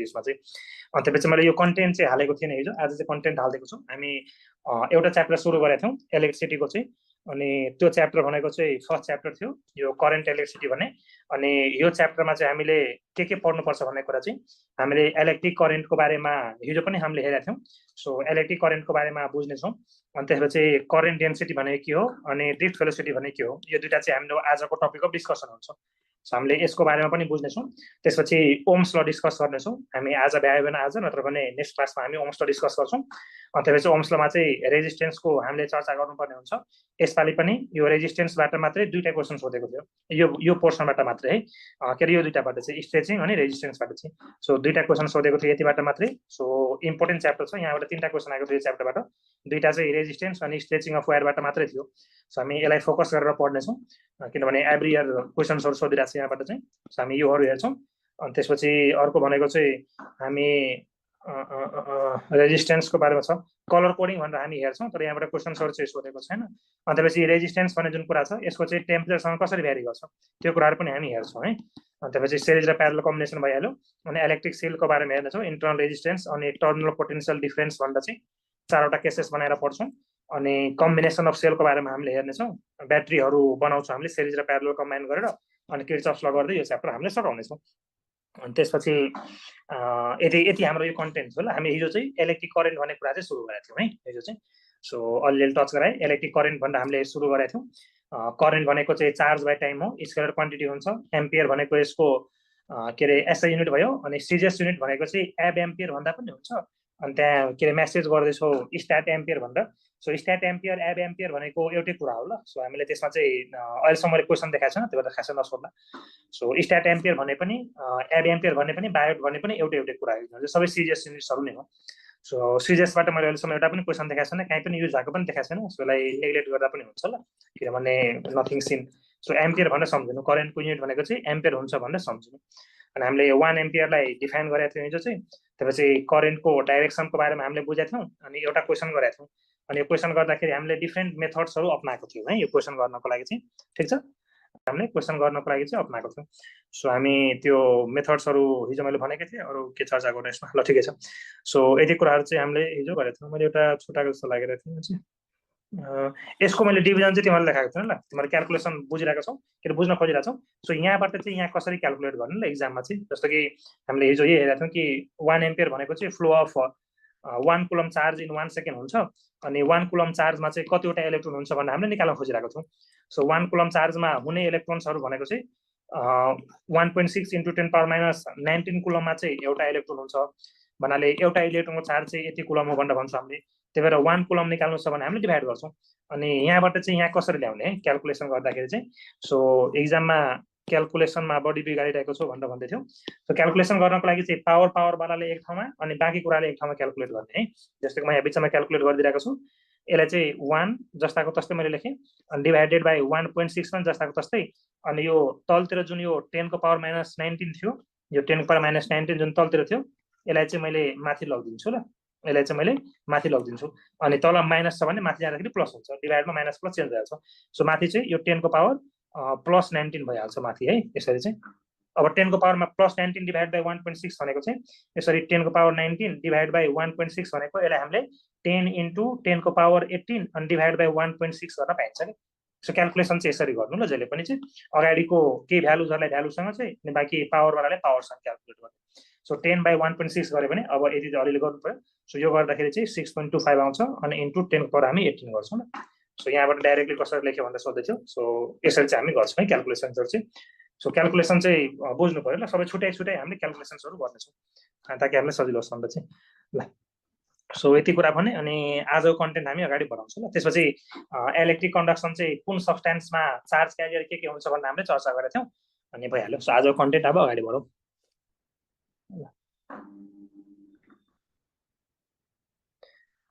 यसमा चाहिँ। अनि त्यसपछि मैले यो कन्टेन्ट चाहिँ हालेको थिएन हिजो, आज चाहिँ कन्टेन्ट हालिदिएको छु। हामी एउटा च्याप्टर सुरु गरेका थियौँ इलेक्ट्रिसिटीको चाहिँ, अनि त्यो च्याप्टर भनेको चाहिँ फर्स्ट च्याप्टर थियो यो करेन्ट इलेक्ट्रिसिटी भन्ने। अनि यो च्याप्टरमा चाहिँ हामीले के पढ्नुपर्छ भन्ने कुरा चाहिँ हामीले इलेक्ट्रिक करेन्टको बारेमा हिजो पनि हामीले हेरेका थियौँ। सो इलेक्ट्रिक करेन्टको बारेमा बुझ्नेछौँ। अनि त्यसपछि करेन्ट डेन्सिटी भनेको के हो अनि ड्रिफ्ट भेलोसिटी भनेको के हो, यो दुईटा चाहिँ हाम्रो आजको टपिक अफ डिस्कसन हुन्छ। सो हामीले यसको बारेमा पनि बुझ्नेछौँ। त्यसपछि ओम्स ल डिस्कस गर्नेछौँ हामी, आज भ्यायो भने आज, नत्र भने नेक्स्ट क्लासमा हामी ओम्स ल डिस्कस गर्छौँ। अनि त्यसपछि ओम्स लमा चाहिँ रेजिस्टेन्सको हामीले चर्चा गर्नुपर्ने हुन्छ। यसपालि पनि यो रेजिस्टेन्सबाट मात्रै दुईटा क्वेसन सोधेको थियो, यो पोर्सनबाट मात्रै है, के अरे यो दुईटाबाट चाहिँ स्ट्रेचिङ अनि रेजिस्टेन्सबाट चाहिँ। सो दुईटा क्वेसन सोधेको थियो यतिबाट मात्रै। सो इम्पोर्टेन्ट च्याप्टर छ, यहाँबाट तीनटा क्वेसन आएको थियो यो च्याप्टरबाट, दुईटा चाहिँ रेजिस्टेन्स अनि स्ट्रेचिङ अफ वायरबाट मात्रै थियो। सो हामी यसलाई फोकस गरेर पढ्नेछौँ, किनभने एभ्री इयर क्वेसन्सहरू सोधिरहेको छ यहाँबाट चाहिँ। सो हामी योहरू हेर्छौँ। अनि त्यसपछि अर्को भनेको चाहिँ हामी रेजिस्टेन्सको बारेमा छ, कलर कोडिङ भनेर हामी हेर्छौँ, तर यहाँबाट क्वेसन्सहरू चाहिँ सोधेको छैन। अनि त्यसपछि रेजिस्टेन्स भन्ने जुन कुरा छ यसको चाहिँ टेम्परेचरसँग कसरी भ्यारी गर्छ त्यो कुराहरू पनि हामी हेर्छौँ है। अनि त्यसपछि सिरिज र प्यारलल कम्बिनेसन भइहाल्यो। अनि इलेक्ट्रिक सेलको बारेमा हेर्नेछौँ, इन्टरनल रेजिस्टेन्स अनि टर्मिनल पोटेन्सियल डिफरेन्स भनेर चाहिँ चारवटा केसेस बनाएर पढ्छौँ। अनि कम्बिनेसन अफ सेलको बारेमा हामीले हेर्नेछौँ, ब्याट्रीहरू बनाउँछौँ हामीले सिरिज र प्यारलल कम्बाइन गरेर, अनि किर्चफ्स ल गर्दै यो च्याप्टर हामीले सघाउनेछौँ। अनि त्यसपछि यति हाम्रो यो कन्टेन्ट हो ल। हामी हिजो चाहिँ इलेक्ट्रिक करेन्ट भन्ने कुरा चाहिँ सुरु गरेका थियौँ है हिजो चाहिँ। सो अलिअलि टच गराएँ, इलेक्ट्रिक करेन्ट भनेर हामीले सुरु गरेका थियौँ। करेन्ट भनेको चाहिँ चार्ज बाई टाइम हो, स्केलर क्वान्टिटी हुन्छ। एम्पियर भनेको यसको के अरे एसआई युनिट भयो, अनि सिजिएस युनिट भनेको चाहिँ एब एम्पियर भन्दा पनि हुन्छ। अनि त्यहाँ के अरे मेसेज गर्दैछौँ स्ट्याट एम्पियर भनेर। सो स्ट्याट एम्पियर एब एम्पियर भनेको एउटै कुरा हो ल। सो हामीले त्यसमा चाहिँ अहिलेसम्म मैले क्वेसन देखाएको छैन, त्यो भएर खासै नसोध्ला। सो स्ट्याट एम्पियर भने पनि एब एम्पियर भने पनि बायोट भने पनि एउटै कुरा हो, सबै सिजिएस युनिट्सहरू नै हो। सो सिजिएसबाट मैले अहिलेसम्म एउटा पनि क्वेसन देखाएको छैन, कहीँ पनि युज भएको पनि देखाएको छैन। सो यसलाई नेग्लेक्ट गर्दा पनि हुन्छ ल, किनभने नथिङ सिन। सो एम्पियर भनेर सम्झिनु, करेन्टको युनिट भनेको चाहिँ एम्पियर हुन्छ भनेर सम्झिनु। अनि हामीले 1 एम्पियरलाई डिफाइन गरेका थियौँ हिजो चाहिँ। त्यसपछि करेन्टको डाइरेक्सनको बारेमा हामीले बुझेका थियौँ, अनि एउटा क्वेसन गरेका थियौँ। अनि यो क्वेसन गर्दाखेरि हामीले डिफ्रेन्ट मेथड्सहरू अप्नाएको थियौँ है यो क्वेसन गर्नको लागि चाहिँ, ठिक छ। हामीले क्वेसन गर्नको लागि चाहिँ अप्नाएको थियौँ। सो हामी त्यो मेथड्सहरू हिजो मैले भनेको थिएँ, अरू के चर्चा गर्नु यसमा, ल ठिकै छ। सो यति कुराहरू चाहिँ हामीले हिजो गरेको थियौँ। मैले एउटा छुट्टाएको जस्तो लागिरहेको थियो चाहिँ, यसको मैले डिभिजन चाहिँ तिमीहरूले देखाएको थिएँ ल, तिमीहरू क्यालकुलेसन बुझिरहेको छौ कि बुझ्न खोजिरहेको छौ। सो यहाँबाट चाहिँ यहाँ कसरी क्यालकुलेट गर्ने ल इक्जाममा चाहिँ, जस्तो कि हामीले हिजो यही हेरेको थियौँ कि 1 एम्पियर भनेको चाहिँ flow of 1 coulomb charge in 1 second हुन्छ। अनि 1 कुलम चार्जमा चाहिँ कतिवटा इलेक्ट्रोन हुन्छ भनेर हामीले निकाल्न खोजिरहेको छौँ। सो 1 कुलम चार्जमा हुने इलेक्ट्रोन्सहरू भनेको चाहिँ 1.6 × 10⁻19 कुलममा चाहिँ एउटा इलेक्ट्रोन हुन्छ भन्नाले एउटा इलेक्ट्रोनको चार्ज चाहिँ यति कुलम हो भनेर भन्छौँ हामीले। त्यही भएर 1 कुलम निकाल्नु छ भने हामीले डिभाइड गर्छौँ। अनि यहाँबाट चाहिँ यहाँ कसरी ल्याउने है क्यालकुलेसन गर्दाखेरि चाहिँ। सो एक्जाममा क्यालकुलेसनमा बढी बिगाडिरहेको छु भनेर भन्दै थियौँ। सो क्यालकुलेसन गर्नको लागि चाहिँ पावरवालाले एक ठाउँमा अनि बाँकी कुराले एक ठाउँमा क्यालकुलेट गर्ने है। जस्तो कि म यहाँ बिचमा क्यालकुलेट गरिदिरहेको छु, यसलाई चाहिँ 1 जस्ताको तस्तै मैले लेखेँ, अनि डिभाइडेड बाई 1.6 पनि जस्ताको तस्तै। अनि यो तलतिर जुन यो 10⁻−19 थियो, यो 10⁻−19 जुन तलतिर थियो यसलाई चाहिँ मैले माथि लगिदिन्छु ल, यसलाई चाहिँ मैले माथि लगिदिन्छु। अनि तल माइनस छ भने माथि जाँदाखेरि प्लस हुन्छ, डिभाइडमा माइनस प्लस चेन्ज भइहाल्छ। सो माथि चाहिँ यो 10⁻+19 भइहाल्छ माथि है। यसरी चाहिँ अब 10⁻ +19 डिभाइड बाई 1.6 भनेको चाहिँ यसरी 10⁻19 डिभाइड बाई 1.6 भनेको यसलाई हामीले 10 × 10⁻18 अनि डिभाइड बाई 1.6 गर्न पाइन्छ नि। सो क्यालकुलेसन चाहिँ यसरी गर्नु ल, जहिले पनि चाहिँ अगाडिको केही भ्यालुजहरूलाई भ्यालुसँग चाहिँ अनि बाँकी पावरवालाले पावरसँग क्यालकुलेट गर्ने। सो 10/1.6 गऱ्यो भने अब यति चाहिँ अलिअलि गर्नु पऱ्यो। सो यो गर्दाखेरि चाहिँ 6.25 आउँछ अनि इन्टु 10 हामी 18 गर्छौँ ल। सो यहाँबाट डाइरेक्टली कसरी लेख्यो भनेर सोध्दै थियो। सो यसरी चाहिँ हामी गर्छौँ है क्यालकुलेसन्सहरू चाहिँ। सो क्यालकुलेसन चाहिँ बुझ्नु पऱ्यो ल, सबै छुट्याइ हामीले क्यालकुलेसन्सहरू गर्नेछौँ ताकि हामीलाई सजिलो होस् भनेर चाहिँ ल। सो यति कुरा भने अनि आजको कन्टेन्ट हामी अगाडि बढाउँछौँ ल। त्यसपछि इलेक्ट्रिक कन्डक्सन चाहिँ कुन सब्सटेन्समा चार्ज क्यारियर के हुन्छ भनेर हामीले चर्चा गरेका थियौँ अनि भइहाल्यो। सो आजको कन्टेन्ट अब अगाडि बढौँ।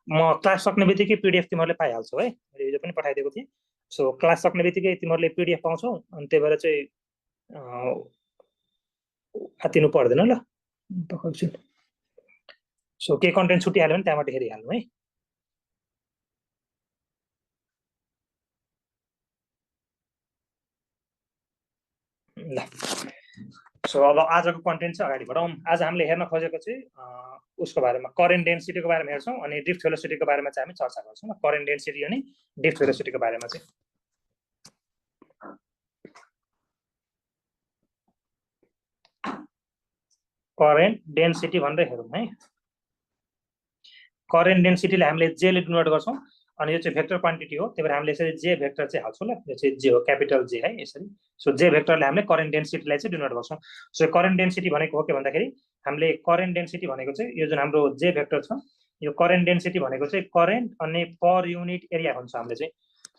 म क्लास सक्ने बित्तिकै पिडिएफ तिमीहरूले पाइहाल्छौ है, मैले हिजो पनि पठाइदिएको थिएँ। सो क्लास सक्ने बित्तिकै तिमीहरूले पिडिएफ पाउँछौ, अनि त्यही भएर चाहिँ आत्तिनु पर्दैन ल। सो के कन्टेन्ट छुटिहाल्यो भने त्यहाँबाट हेरिहाल्नु है। ल सो अब आजको कन्टेन्ट चाहिँ अगाडि बढाउँ। आज हामीले हेर्न खोजेको चाहिँ उसको बारेमा करेन्ट डेन्सिटीको बारेमा हेर्छौँ अनि ड्रिफ्ट भेलोसिटीको बारेमा चाहिँ हामी चर्चा गर्छौँ। करेन्ट डेन्सिटी अनि ड्रिफ्ट भेलोसिटीको बारेमा चाहिँ करेन्ट डेन्सिटी भनेर हेरौँ है। करेन्ट डेन्सिटीलाई हामीले जे ले डिनोट गर्छौँ अनि यो चाहिँ भेक्टर क्वान्टिटी हो, त्यही भएर हामीले यसरी जे भेक्टर चाहिँ हाल्छौँ ल। यो चाहिँ जे हो, क्यापिटल जे है यसरी। सो जे भेक्टरले हामीले करेन्ट डेन्सिटीलाई चाहिँ डिनोट गर्छौँ। सो करेन्ट डेन्सिटी भनेको हो के भन्दाखेरि हामीले करेन्ट डेन्सिटी भनेको चाहिँ यो जुन हाम्रो जे भेक्टर छ, यो करेन्ट डेन्सिटी भनेको चाहिँ करेन्ट अनि पर युनिट एरिया भन्छ हामीले चाहिँ।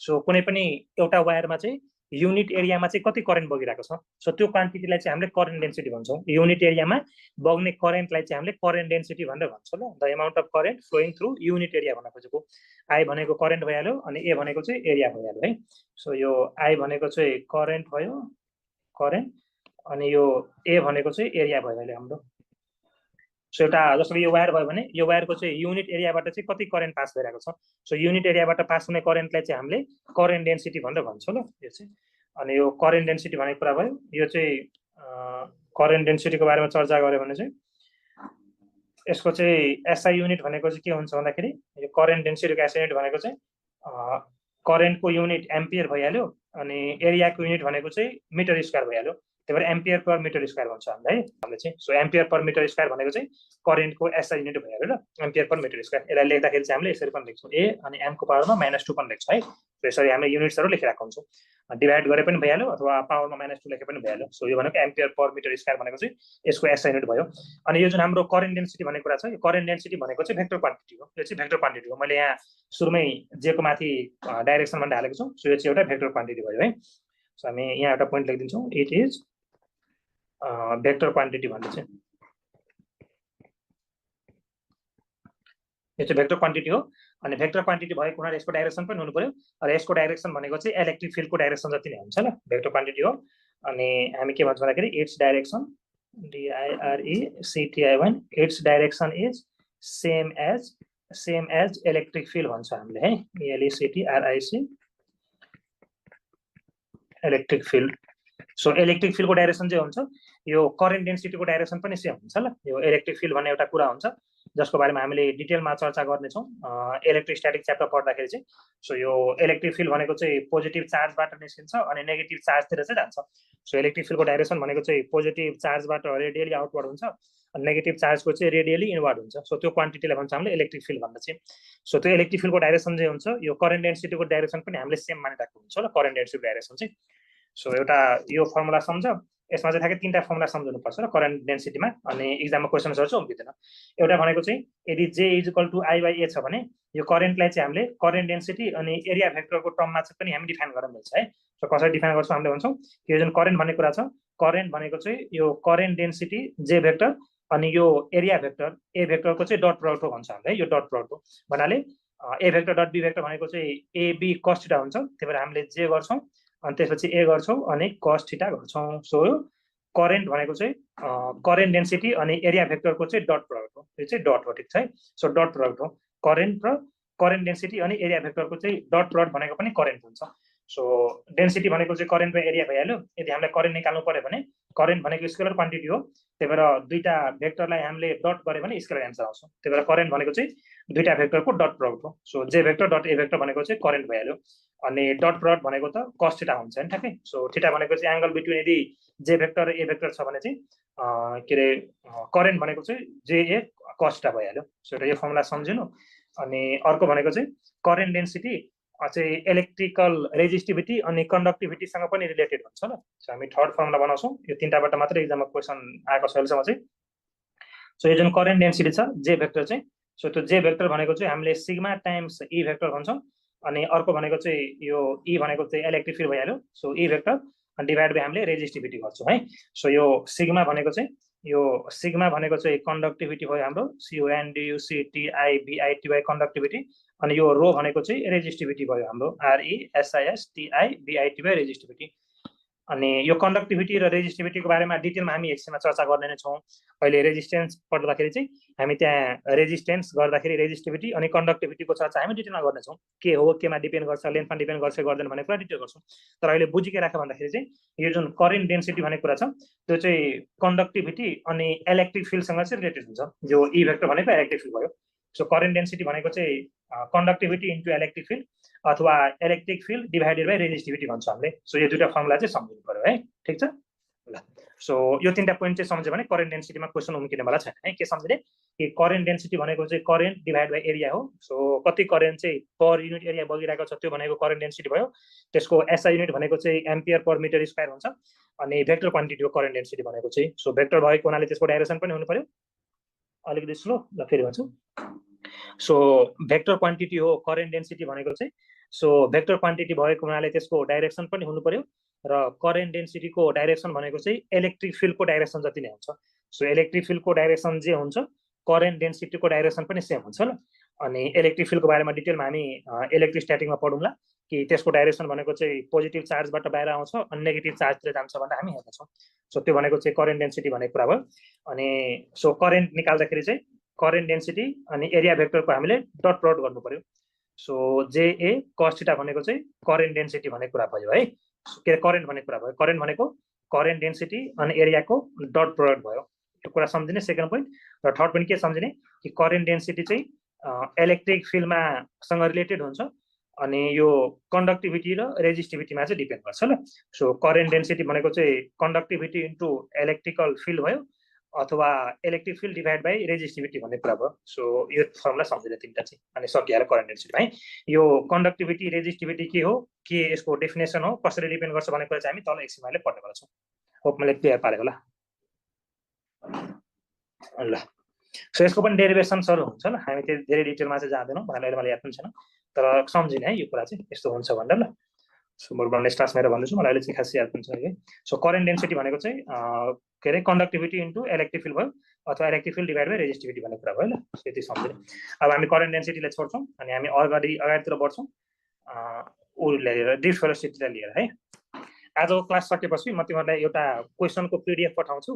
सो कुनै पनि एउटा वायरमा चाहिँ युनिट एरियामा चाहिँ कति करेन्ट बगिरहेको छ, सो त्यो क्वान्टिटीलाई चाहिँ हामीले करेन्ट डेन्सिटी भन्छौँ। युनिट एरियामा बग्ने करेन्टलाई चाहिँ हामीले करेन्ट डेन्सिटी भनेर भन्छौँ ल। The amount of current flowing through unit area भन्न खोजेको। आई भनेको करेन्ट भइहाल्यो अनि ए भनेको चाहिँ एरिया भइहाल्यो है। सो यो आई भनेको चाहिँ करेन्ट भयो, करेन्ट, अनि यो ए भनेको चाहिँ एरिया भइहाल्यो हाम्रो। सो एउटा जस्तो यो वायर भयो भने यो वायरको चाहिँ युनिट एरियाबाट चाहिँ कति करेन्ट पास भइरहेको छ, सो युनिट एरियाबाट पास हुने करेन्टलाई चाहिँ हामीले करेन्ट डेन्सिटी भनेर भन्छौँ ल यो चाहिँ। अनि यो करेन्ट डेन्सिटी भनेको कुरा भयो। यो चाहिँ करेन्ट डेन्सिटीको बारेमा चर्चा गऱ्यो भने चाहिँ यसको चाहिँ एसआई युनिट भनेको चाहिँ के हुन्छ भन्दाखेरि यो करेन्ट डेन्सिटीको एसआई युनिट भनेको चाहिँ करेन्टको युनिट एम्पियर भइहाल्यो अनि एरियाको युनिट भनेको चाहिँ मिटर स्क्वायर भइहाल्यो। त्यही भएर एम्पियर पर मिटर स्क्वायर भन्छ हामीले चाहिँ। So ampere per metre square भनेको चाहिँ करेन्टको एसआई युनिट भइहाल्यो ल, एम्पियर पर मिटर स्क्वायर। यसलाई लेख्दाखेरि चाहिँ हामीले यसरी पनि लेख्छौँ, ए अनि एमको पावरमा -2 पनि लेख्छौँ है। सो यसरी हामीले युनिट्सहरू लेखिरहेको हुन्छौँ, डिभाइड गरे पनि भइहाल्यो अथवा पावरमा -2 लेखे पनि भइहाल्यो। सो यो भनेको एम्पियर पर मिटर स्क्वायर भनेको चाहिँ यसको एसआई युनिट भयो। अनि यो जुन हाम्रो करेन्ट डेन्सिटी भन्ने कुरा छ, यो करेन्ट डेन्सिटी भनेको चाहिँ भेक्टर क्वान्टिटी हो। यो चाहिँ भेक्टर क्वान्टिटी हो। मैले यहाँ सुरुमै जेको माथि डाइरेक्सन भनेर हालेको छु। सो यो चाहिँ एउटा भेक्टर क्वान्टिटी भयो है। सो हामी यहाँ एउटा पोइन्ट लेखिदिन्छौँ, इट इज भेक्टर क्वान्टिटी भन्ने चाहिँ यो चाहिँ भेक्टर क्वान्टिटी हो। अनि भेक्टर क्वान्टिटी भएको हुनाले यसको डाइरेक्सन पनि हुनु पर्यो र यसको डाइरेक्सन भनेको चाहिँ इलेक्ट्रिक फिल्डको डाइरेक्सन जति नै हुन्छ ल। भेक्टर क्वान्टिटी हो अनि हामी के भन्छौँ भन्दाखेरि it's direction DIRECTI1 it's direction is same as electric field भन्छ हामीले है। ELECTRIC electric field. So electric फिल्डको डाइरेक्सन चाहिँ हुन्छ यो करेन्ट डेन्सिटीको डाइरेक्सन पनि सेम हुन्छ ल। यो इलेक्ट्रिक फिल्ड भन्ने एउटा कुरा हुन्छ जसको बारेमा हामीले डिटेलमा चर्चा गर्नेछौँ इलेक्ट्रोस्ट्याटिक च्याप्टर पढ्दाखेरि चाहिँ। सो यो इलेक्ट्रिक फिल्ड भनेको चाहिँ पोजिटिभ चार्जबाट निस्किन्छ अनि नेगेटिभ चार्जतिर चाहिँ जान्छ। सो इलेक्ट्रिक फिल्डको डाइरेक्सन भनेको चाहिँ पोजिटिभ चार्जबाट रेडियली आउटवर्ड हुन्छ अनि नेगेटिभ चार्जको चाहिँ रेडियली इनवर्ड हुन्छ। सो त्यो क्वान्टिटीलाई भन्छ हामीले इलेक्ट्रिक फिल्ड भन्दा चाहिँ। सो त्यो इलेक्ट्रिक फिल्डको डाइरेक्सन चाहिँ हुन्छ यो करेन्ट डेन्सिटीको डाइरेक्सन पनि हामीले सेम मानिरहेको हुन्छ ल, करेन्ट डेन्सिटीको डाइरेक्सन चाहिँ। सो एउटा यो फर्मुला सम्झ, यसमा चाहिँ ठ्याक्कै 3टा फर्मुला सम्झनुपर्छ र करेन्ट डेन्सिटीमा, अनि इक्जाममा क्वेसन्सहरू चाहिँ उम्किँदैन। एउटा भनेको चाहिँ यदि J is equal to I by A छ भने यो करेन्टलाई चाहिँ हामीले करेन्ट डेन्सिटी अनि एरिया भेक्टरको टर्ममा चाहिँ पनि हामी डिफाइन गर्न मिल्छ है। सो कसरी डिफाइन गर्छौँ हामीले भन्छौँ यो जुन करेन्ट भन्ने कुरा छ, करेन्ट भनेको चाहिँ यो करेन्ट डेन्सिटी जे भेक्टर अनि यो एरिया भेक्टर ए भेक्टरको चाहिँ डट प्रडक्ट हो भन्छ हामीले। यो डट प्रडक्ट हो भन्नाले ए भेक्टर डट बी भेक्टर भनेको चाहिँ एबी कस थीटा हुन्छ। त्यही भएर हामीले जे गर्छौँ अनि त्यसपछि ए गर्छौँ अनि कस थीटा गर्छौँ। सो करेन्ट भनेको चाहिँ करेन्ट डेन्सिटी अनि एरिया भेक्टरको चाहिँ डट प्रडक्ट हो। यो चाहिँ डट हो, ठिक छ है। सो डट प्रडक्ट हो करेन्ट र करेन्ट डेन्सिटी अनि एरिया भेक्टरको चाहिँ डट प्रडक्ट भनेको पनि करेन्ट हुन्छ। सो डेन्सिटी भनेको चाहिँ करेन्ट र एरिया भइहाल्यो। यदि हामीलाई करेन्ट निकाल्नु पर्यो भने करेन्ट भनेको स्केलर क्वान्टिटी हो, त्यही भएर दुईटा भेक्टरलाई हामीले डट गऱ्यो भने स्केलर एन्सर आउँछ। त्यही भएर करेन्ट भनेको चाहिँ दुईटा भेक्टरको डट प्रडक्ट हो। सो जे भेक्टर डट ए भेक्टर भनेको चाहिँ करेन्ट भइहाल्यो अनि डट प्रडक्ट भनेको त कस थीटा हुन्छ नि ठ्याक्कै। सो थीटा भनेको चाहिँ एङ्गल बिट्विन यदि जे भेक्टर र ए भेक्टर छ भने चाहिँ के अरे करेन्ट भनेको चाहिँ जे ए कस थीटा भइहाल्यो। सो एउटा यो फर्मुला सम्झिनु। अनि अर्को भनेको चाहिँ करेन्ट डेन्सिटी चाहिँ इलेक्ट्रिकल रेजिस्टिभिटी अनि कन्डक्टिभिटीसँग पनि रिलेटेड हुन्छ ल। सो हामी थर्ड फर्मुला बनाउँछौँ, यो 3टाबाट मात्रै एक्जाममा क्वेसन आएको छ अहिलेसम्म चाहिँ। सो यो जुन करेन्ट डेन्सिटी छ जे भेक्टर चाहिँ, सो त्यो जे भेक्टर भनेको चाहिँ हामीले सिग्मा टाइम्स ई भेक्टर भन्छौँ अनि अर्को भनेको चाहिँ यो ई भनेको चाहिँ इलेक्ट्रिक फिल्ड भइहाल्यो। सो ई भेक्टर अनि डिभाइड बाई हामीले रेजिस्टिभिटी गर्छौँ है। सो यो सिग्मा भनेको चाहिँ कन्डक्टिभिटी भयो हाम्रो CONDUCTIVITY कन्डक्टिभिटी अनि यो रो भनेको चाहिँ रेजिस्टिभिटी भयो हाम्रो RESISTIVITY रेजिस्टिभिटी। अनि यो कन्डक्टिभिटी र रेजिस्टिभिटीको बारेमा डिटेलमा हामी एकछिनमा चर्चा गर्ने नै छौँ। अहिले रेजिस्टेन्स पढ्दाखेरि चाहिँ हामी त्यहाँ रेजिस्टेन्स गर्दाखेरि रेजिस्टिभिटी अनि कन्डक्टिभिटीको चर्चा हामी डिटेलमा गर्नेछौँ। के हो, केमा डिपेन्ड गर्छ, लेन्थमा डिपेन्ड गर्छ गर्दैन भन्ने कुरा डिटेल गर्छौँ। तर अहिले बुझिके राख भन्दाखेरि चाहिँ यो जुन करेन्ट डेन्सिटी भन्ने कुरा छ त्यो चाहिँ कन्डक्टिभिटी अनि इलेक्ट्रिक फिल्डसँग चाहिँ रिलेटेड हुन्छ। जो ई भेक्टर भनेको इलेक्ट्रिक फिल्ड भयो। सो करेन्ट डेन्सिटी भनेको चाहिँ कन्डक्टिभिटी इन्टु इलेक्ट्रिक फिल्ड अथवा electric field divided by resistivity भन्छ हामीले। सो यो दुईटा फर्मुला चाहिँ सम्झिनु पर्यो है, ठिक छ ल। सो यो तीनटा पोइन्ट चाहिँ सम्झ्यो भने करेन्ट डेन्सिटीमा क्वेसन उम्किनेवाला छैन है। के सम्झिने कि करेन्ट डेन्सिटी भनेको चाहिँ करेन्ट डिभाइड बाई एरिया हो। सो कति करेन्ट चाहिँ पर युनिट एरिया बगिरहेको छ त्यो भनेको करेन्ट डेन्सिटी भयो। त्यसको एसआई युनिट भनेको चाहिँ एम्पियर पर मिटर स्क्वायर हुन्छ। अनि भेक्टर क्वान्टिटी हो करेन्ट डेन्सिटी भनेको चाहिँ। सो भेक्टर भएको हुनाले त्यसको डाइरेक्सन पनि हुनु पर्यो। अलिकति स्लो ल फेरि भन्छु। सो भेक्टर क्वान्टिटी हो करेन्ट डेन्सिटी भनेको चाहिँ। सो भेक्टर क्वान्टिटी भएको हुनाले त्यसको डाइरेक्सन पनि हुनु पर्यो र करेन्ट डेन्सिटीको डाइरेक्सन भनेको चाहिँ इलेक्ट्रिक फिल्डको डाइरेक्सन जति नै हुन्छ। सो इलेक्ट्रिक फिल्डको डाइरेक्सन जे हुन्छ करेन्ट डेन्सिटीको डाइरेक्सन पनि सेम हुन्छ ल। अनि इलेक्ट्रिक फिल्डको बारेमा डिटेलमा हामी इलेक्ट्रोस्ट्याटिकमा पढौँला कि त्यसको डाइरेक्सन भनेको चाहिँ पोजिटिभ चार्जबाट बाहिर आउँछ अनि नेगेटिभ चार्जतिर जान्छ भनेर हामी हेर्नेछौँ। सो त्यो भनेको चाहिँ करेन्ट डेन्सिटी भन्ने कुरा भयो। अनि सो करेन्ट निकाल्दाखेरि चाहिँ करेन्ट डेन्सिटी अनि एरिया भेक्टरको हामीले डट प्लट गर्नु पर्यो। सो जेए कस थीटा भनेको चाहिँ करेन्ट डेन्सिटी भन्ने कुरा भयो है। के करेन्ट भन्ने कुरा भयो। करेन्ट भनेको करेन्ट डेन्सिटी अनि एरियाको डट प्रोडक्ट भयो। त्यो कुरा सम्झिने सेकेन्ड पोइन्ट। र थर्ड पोइन्ट के सम्झिने कि करेन्ट डेन्सिटी चाहिँ इलेक्ट्रिक फिल्डमा सँग रिलेटेड हुन्छ अनि यो कन्डक्टिभिटी र रेजिस्टिभिटीमा चाहिँ डिपेन्ड गर्छ ल। सो करेन्ट डेन्सिटी भनेको चाहिँ कन्डक्टिभिटी इन्टु इलेक्ट्रिकल फिल्ड भयो अथवा electric field divide by resistivity भन्ने कुरा भयो। सो यो फर्मुला सम्झिने तिनवटा चाहिँ अनि सकिहाल्यो करेन्ट डेन्सिटी है। यो कन्डक्टिभिटी रेजिस्टिभिटी के हो, के यसको डेफिनेसन हो, कसरी डिपेन्ड गर्छ भन्ने कुरा चाहिँ हामी तल एकछिनले पढ्नेवाला छौँ। होप मैले क्लियर पारेको होला ल। सो यसको पनि डेरिभेसन्सहरू हुन्छ ल। हामी त्यो धेरै डिटेलमा चाहिँ जाँदैनौँ भन्नाले अहिले मलाई याद पनि छैन तर सम्झिने है यो कुरा चाहिँ यस्तो हुन्छ भनेर ल। सो म नेक्स्ट क्लासमा भन्दैछु, मलाई अहिले चाहिँ खास याद पनि छैन कि। सो करेन्ट डेन्सिटी भनेको चाहिँ के अरे कन्डक्टिभिटी इन्टु इलेक्ट्रिक फिल्ड भयो अथवा electric field divide by resistivity भन्ने कुरा भयो ल। त्यति सम्झिने। अब हामी करेन्ट डेन्सिटीलाई छोड्छौँ अनि हामी अगाडितिर बढ्छौँ ऊ लिएर डिफ्ट भेलोसिटीलाई लिएर है। आजको क्लास सकेपछि म तिमीहरूलाई एउटा क्वेसनको पिडिएफ पठाउँछु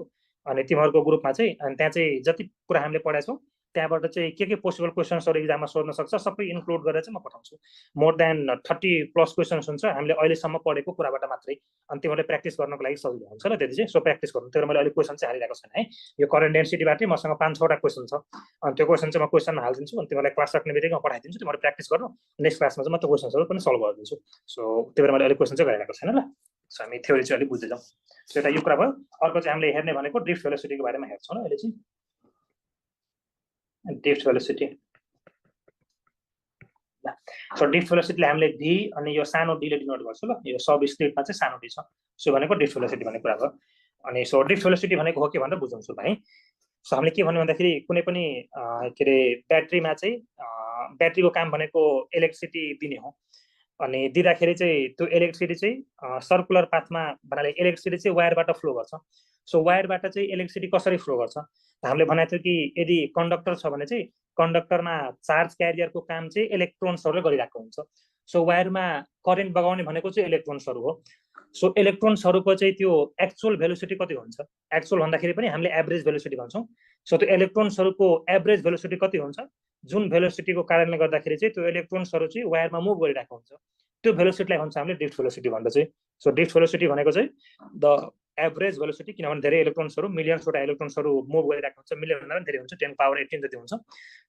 अनि तिमीहरूको ग्रुपमा चाहिँ अनि त्यहाँ चाहिँ जति कुरा हामीले पढाएको छौँ त्यहाँबाट चाहिँ के पोसिबल क्वेसन्सहरू इक्जाममा सोध्न सक्छ सबै इन्क्लुड गरेर चाहिँ म पठाउँछु। मोर देन 30+ क्वेसन्स हुन्छ हामीले अहिलेसम्म पढेको कुराबाट मात्रै। अनि तिमीहरूले प्र्याक्टिस गर्नको लागि सजिलो हुन्छ ल त्यति चाहिँ। सो प्र्याक्टिस गर्नु। तर मैले अहिले क्वेसन चाहिँ हालिरहेको छैन है। यो करेन्ट डेन्सिटीबाटै मसँग 5-6वटा क्वेसन छ अनि त्यो क्वेसन चाहिँ म क्वेसनमा हालिदिन्छु अनि तिमीलाई क्लास सक्ने बित्तिकै म पठाइदिन्छु। तिमीहरूले प्र्याक्टिस गर्नु। नेक्स्ट क्लासमा चाहिँ म त्यो क्वेसन्सहरू पनि सल्भ गरिदिन्छु। सो त्यही भएर मैले अहिले क्वेसन चाहिँ गरिरहेको छैन ल। सो हामी थ्योरी चाहिँ अलिक बुझ्दै जाउँ। सो एउटा यो कुरा भयो। अर्को चाहिँ हामीले हेर्ने भनेको ड्रिफ्ट भेलोसिटीको बारेमा हेर्छौँ ल अहिले चाहिँ। ड्रिफ्ट भेलोसिटी सो ड्रिफ्ट भेलोसिटीले हामीले डी अनि यो सानो डीले डिनोट गर्छौँ ल। यो सब स्क्रिप्टमा चाहिँ सानो डी छ। सो भनेको ड्रिफ्ट भेलोसिटी भन्ने कुरा भयो। अनि सो ड्रिफ्ट भेलोसिटी भनेको हो के भनेर बुझाउँछु भाइ। सो हामीले के भन्यो भन्दाखेरि कुनै पनि के अरे ब्याट्रीमा चाहिँ ब्याट्रीको काम भनेको इलेक्ट्रिसिटी दिने हो अनि दिँदाखेरि चाहिँ त्यो इलेक्ट्रिसिटी चाहिँ सर्कुलर पाथमा भन्नाले इलेक्ट्रिसिटी चाहिँ वायरबाट फ्लो गर्छ। सो वायरबाट चाहिँ इलेक्ट्रिसिटी कसरी फ्लो गर्छ हामीले भनेको थियो कि यदि कन्डक्टर छ भने चाहिँ कन्डक्टरमा चार्ज क्यारियरको काम चाहिँ इलेक्ट्रोन्सहरूले गरिरहेको हुन्छ। सो वायरमा करेन्ट बगाउने भनेको चाहिँ इलेक्ट्रोन्सहरू हो। सो इलेक्ट्रोन्सहरूको चाहिँ त्यो एक्चुअल भेलोसिटी कति हुन्छ, एक्चुअल भन्दाखेरि पनि हामीले एभरेज भेलोसिटी भन्छौँ। सो त्यो इलेक्ट्रोन्सहरूको एभरेज भेलोसिटी कति हुन्छ जुन भेलोसिटीको कारणले गर्दाखेरि चाहिँ त्यो इलेक्ट्रोन्सहरू चाहिँ वायरमा मुभ गरिरहेको हुन्छ त्यो भेलोसिटीलाई भन्छ हामीले ड्रिफ्ट भेलोसिटी भन्दा चाहिँ। सो ड्रिफ्ट भेलोसिटी भनेको चाहिँ द एभरेज भेलोसिटी, किनभने धेरै इलेक्ट्रोन्सहरू मिलियन्सवटा इलेक्ट्रोन्सहरू मुभ गरिरहेको हुन्छ। मिलियन भन्दा पनि धेरै हुन्छ, 10^18 जति हुन्छ।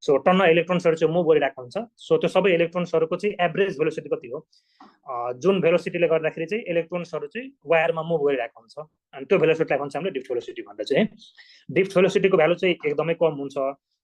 सो टन्न इलेक्ट्रोन्सहरू चाहिँ मुभ गरिरहेको हुन्छ। सो त्यो सबै इलेक्ट्रोन्सहरूको चाहिँ एभरेज भेलोसिटी कति हो जुन भेलोसिटीले गर्दाखेरि चाहिँ इलेक्ट्रोन्सहरू चाहिँ वायरमा मुभ गरिरहेको हुन्छ अनि त्यो भेलोसिटीलाई भन्छ हामीले ड्रिफ्ट भेलोसिटी भन्दा चाहिँ। ड्रिफ्ट भेलोसिटीको भ्यालु चाहिँ एकदमै कम हुन्छ।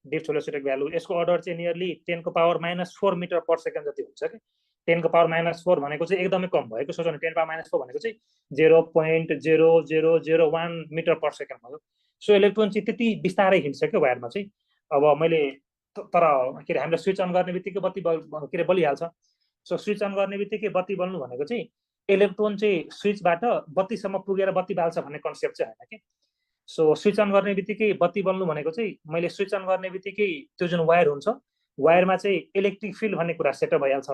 ड्रिफ्ट भेलोसिटीको भ्यालु यसको अर्डर चाहिँ नियरली 10⁻⁴ मिटर पर सेकेन्ड जति हुन्छ कि। 10⁻⁴ भनेको चाहिँ एकदमै कम भएको। सोच्नु 10⁻⁴ भनेको चाहिँ 0.0001 मिटर पर सेकेन्ड भयो। सो इलेक्ट्रोन चाहिँ त्यति बिस्तारै हिँड्छ क्या वायरमा चाहिँ। अब मैले तर के अरे हामीले स्विच अन गर्ने बित्तिकै बत्ती के अरे बलिहाल्छ। सो स्विच अन गर्ने बित्तिकै बत्ती बल्नु भनेको चाहिँ इलेक्ट्रोन चाहिँ स्विचबाट बत्तीसम्म पुगेर बत्ती बाल्छ भन्ने कन्सेप्ट चाहिँ होइन कि। सो स्विच अन गर्ने बित्तिकै बत्ती बल्नु भनेको चाहिँ मैले स्विच अन गर्ने बित्तिकै त्यो जुन वायर हुन्छ वायरमा चाहिँ इलेक्ट्रिक फिल्ड भन्ने कुरा सेटअप भइहाल्छ।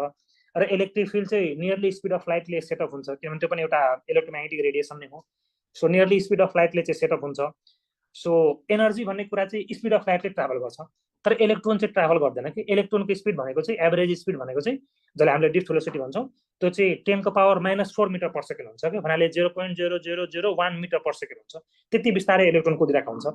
र इलेक्ट्रिक फिल्ड चाहिँ नियरली स्पिड अफ लाइटले सेटअप हुन्छ, किनभने त्यो पनि एउटा इलेक्ट्रोम्याग्नेटिक रेडिएसन नै हो। सो नियरली स्पिड अफ लाइटले चाहिँ सेटअप हुन्छ। सो एनर्जी भन्ने कुरा चाहिँ स्पिड अफ लाइटले ट्राभल गर्छ, तर इलेक्ट्रोन चाहिँ ट्राभल गर्दैन कि। इलेक्ट्रोनको स्पिड भनेको चाहिँ एभरेज स्पिड भनेको चाहिँ जसले हामीले डिफ्ट भेलोसिटी भन्छौँ त्यो चाहिँ 10⁻⁻⁴ मिटर पर सेकेन्ड हुन्छ कि, भन्नाले 0.0001 मिटर पर सेकेन्ड हुन्छ। त्यति बिस्तारै इलेक्ट्रोन कुदिरहेको हुन्छ।